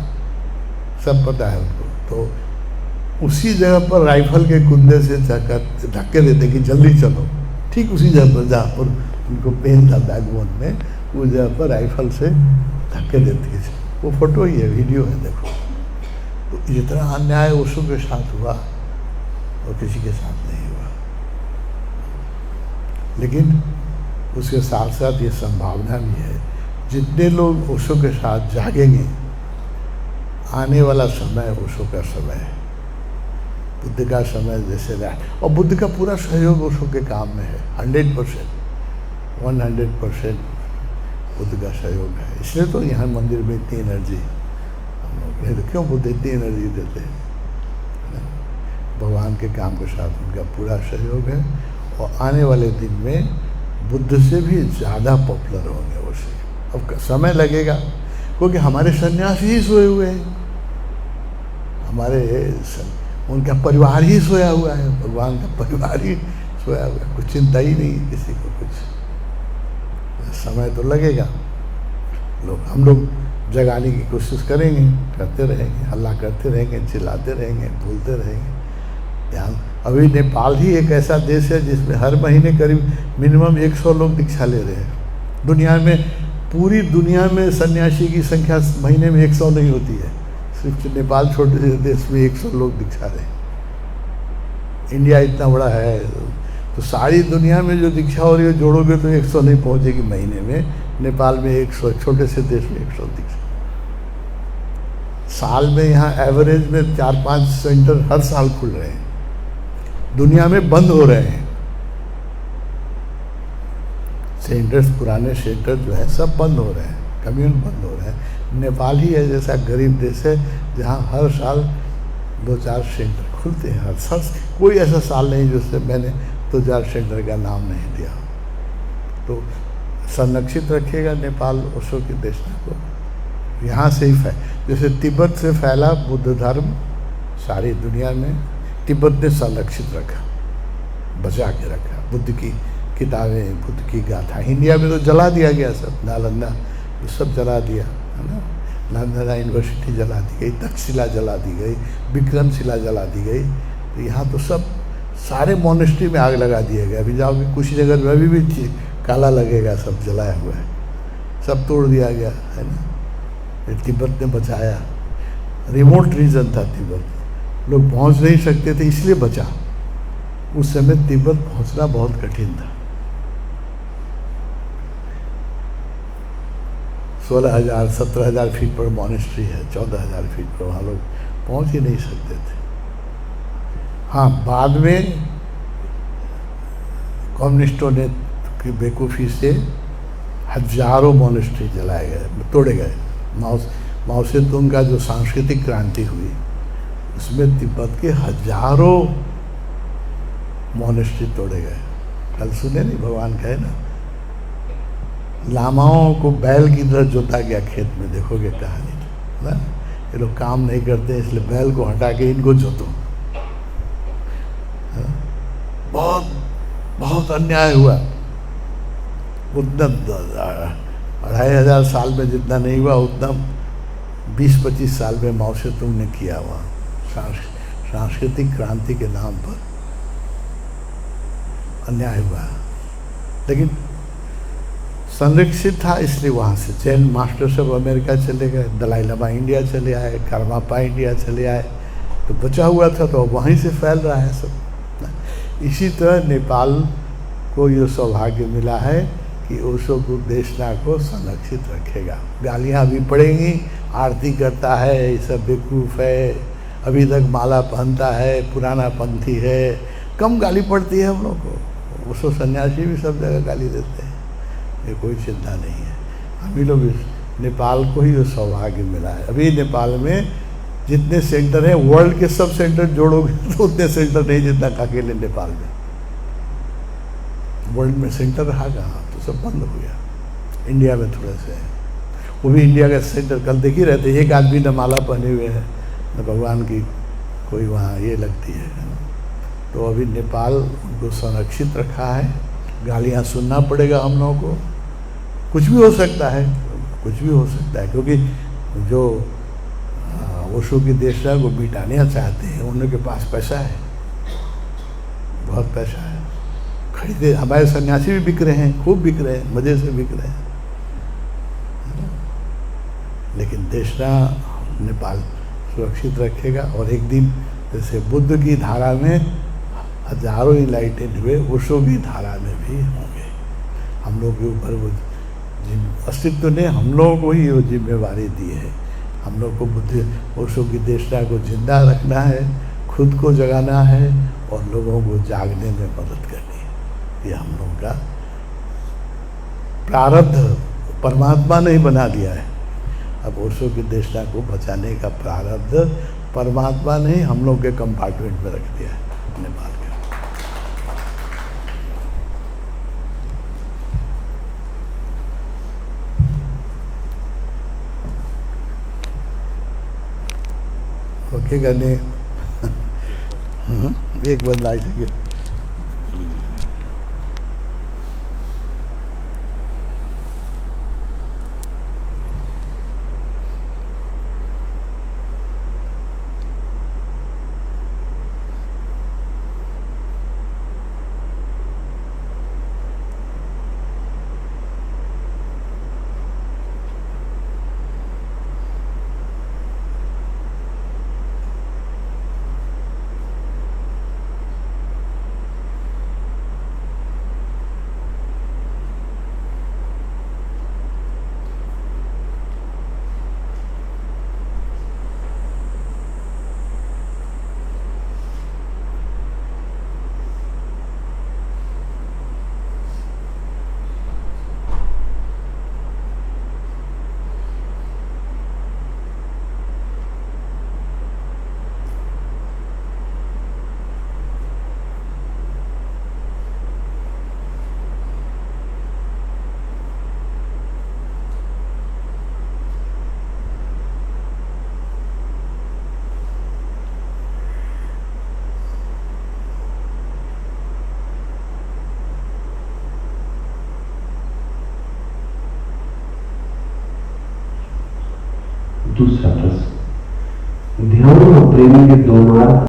सब पता है उनको। तो उसी जगह पर राइफल के कुंदे से धक्के देते कि जल्दी चलो, ठीक उसी जगह पर जहाँ पर उनको पेन था बैकबोन में, उस जगह पर राइफल से धक्के देते थे। वो फोटो ही है, वीडियो है, देखो। तो जितना अन्याय ओशो के साथ हुआ और किसी के साथ नहीं हुआ। लेकिन उसके साथ साथ ये संभावना भी है, जितने लोग ओशो के साथ जागेंगे, आने वाला समय ओशो का समय है, बुद्ध का समय जैसे रहा। और बुद्ध का पूरा सहयोग ओशो के काम में है, 100%, 100% बुद्ध का सहयोग है। इसलिए तो यहाँ मंदिर में इतनी एनर्जी हम लोग, नहीं तो क्यों बुद्ध इतनी एनर्जी देते हैं। भगवान के काम के साथ उनका पूरा सहयोग है। और आने वाले दिन में बुद्ध से भी ज़्यादा पॉपुलर होंगे ओशो। अब समय लगेगा, क्योंकि हमारे सन्यासी ही सोए हुए हैं, उनका परिवार ही सोया हुआ है, भगवान का परिवार ही सोया हुआ है, कुछ चिंता ही नहीं है किसी को कुछ। समय तो लगेगा, हम लोग जगाने की कोशिश करेंगे, करते रहेंगे, हल्ला करते रहेंगे, चिल्लाते रहेंगे, बोलते रहेंगे। ध्यान, अभी नेपाल ही एक ऐसा देश है जिसमें हर महीने करीब मिनिमम 100 लोग दीक्षा ले रहे हैं। दुनिया में, पूरी दुनिया में सन्यासी की संख्या महीने में 100 नहीं होती है, सिर्फ नेपाल छोटे से देश में 100 लोग दीक्षा रहे हैं। इंडिया इतना बड़ा है, तो सारी दुनिया में जो दीक्षा हो रही है जोड़ोगे तो 100 नहीं पहुंचेगी महीने में। नेपाल में 100, छोटे से देश में 100 दीक्षा। साल में यहाँ एवरेज में 4-5 सेंटर हर साल खुल रहे हैं, दुनिया में बंद हो रहे हैं। सेंटर्स, पुराने सेंटर जो है सब बंद हो रहे हैं, कम्यून बंद हो रहे हैं। नेपाल ही है जैसा गरीब देश है जहाँ हर साल 2-4 सेंटर खुलते हैं। हर साल कोई ऐसा साल नहीं जिससे मैंने 2-4 सेंटर का नाम नहीं दिया। तो संरक्षित रखिएगा नेपाल ओशो की देशना को। यहाँ से ही जैसे तिब्बत से फैला बुद्ध धर्म सारी दुनिया में, तिब्बत ने संरक्षित रखा, बचा के रखा। बुद्ध की किताबें, बुद्ध की गाथा, इंडिया में तो जला दिया गया सब, नालंदा सब जला दिया है ना, नालंदा यूनिवर्सिटी जला दी गई, तक्षशिला जला दी गई, विक्रमशिला जला दी गई। तो यहाँ तो सब सारे मोनेस्ट्री में आग लगा दिया गया। अभी जाओगे कुछ जगह में अभी भी काला लगेगा, सब जलाया हुआ है, सब तोड़ दिया गया है ना। तिब्बत ने बचाया, रिमोट रीजन था तिब्बत, लोग पहुँच नहीं सकते थे इसलिए बचा। उस समय तिब्बत पहुँचना बहुत कठिन था। 16,000 17,000 फीट पर मॉनेस्ट्री है, 14,000 फीट पर, वहाँ लोग पहुँच ही नहीं सकते थे। हाँ, बाद में कम्युनिस्टों ने की बेवकूफ़ी से हजारों मॉनेस्ट्री जलाए गए, तोड़े गए। माओ से तुंग का जो सांस्कृतिक क्रांति हुई उसमें तिब्बत के हजारों मॉनेस्ट्री तोड़े गए। कल सुने नहीं, भगवान कहे ना, लामाओं को बैल की तरह जोता गया खेत में, देखोगे कहानी ना। ये लोग काम नहीं करते इसलिए बैल को हटा के इनको जोतो। बहुत बहुत अन्याय हुआ। उतना 2,500 साल में जितना नहीं हुआ उतना 20-25 साल में माओ से तुंग ने किया हुआ सांस्कृतिक क्रांति के नाम पर अन्याय हुआ। लेकिन संरक्षित था इसलिए वहाँ से जैन मास्टर सब अमेरिका चले गए, दलाई लामा इंडिया चले आए, कारमापा इंडिया चले आए, तो बचा हुआ था तो वहीं से फैल रहा है सब। इसी तरह नेपाल को ये सौभाग्य मिला है कि ओशो को देशना को संरक्षित रखेगा। गालियाँ भी पड़ेंगी, आरती करता है, ये सब बेवकूफ़ है, अभी तक माला पहनता है, पुराना पंथी है, कम गाली पड़ती है हम लोग को। ओशो सन्यासी भी सब जगह गाली देते हैं, ये कोई चिंता नहीं है। हम ही लोग नेपाल को ही ये सौभाग्य मिला है। अभी नेपाल में जितने सेंटर हैं, वर्ल्ड के सब सेंटर जोड़ोगे तो उतने सेंटर नहीं जितना अकेले नेपाल में। वर्ल्ड में सेंटर रहा कहाँ, तो सब बंद हो गया। इंडिया में थोड़े से है, वो भी इंडिया का सेंटर कल देख ही रहते, एक आदमी न माला पहने हुए है न भगवान की कोई वहाँ ये लगती है। तो अभी नेपाल उनको संरक्षित रखा है। गालियाँ सुनना पड़ेगा हम लोगों को, कुछ भी हो सकता है, कुछ भी हो सकता है, क्योंकि जो ओशो की देशना को मिटाना चाहते हैं उनके पास पैसा है, बहुत पैसा है। खरीदे, हमारे सन्यासी भी बिक रहे हैं, खूब बिक रहे हैं, मज़े से बिक रहे हैं। लेकिन देशना नेपाल सुरक्षित रखेगा। और एक दिन जैसे बुद्ध की धारा में हजारों इनलाइटेड हुए, ओशो की धारा में भी होंगे। हम लोग के ऊपर वो अस्तित्व ने हम लोगों को ही वो जिम्मेवारी दी है। हम लोग को बुद्ध ओशो की देशना को जिंदा रखना है, खुद को जगाना है और लोगों को जागने में मदद करनी है। ये हम लोगों का प्रारब्ध परमात्मा ने ही बना दिया है। अब ओशो की देशना को बचाने का प्रारब्ध परमात्मा ने ही हम लोग के कंपार्टमेंट में रख दिया है नेपाल का। ओके करने एक बंदा आई थी। दूसरा प्रश्न, ध्यान और प्रेमी के दो मार्ग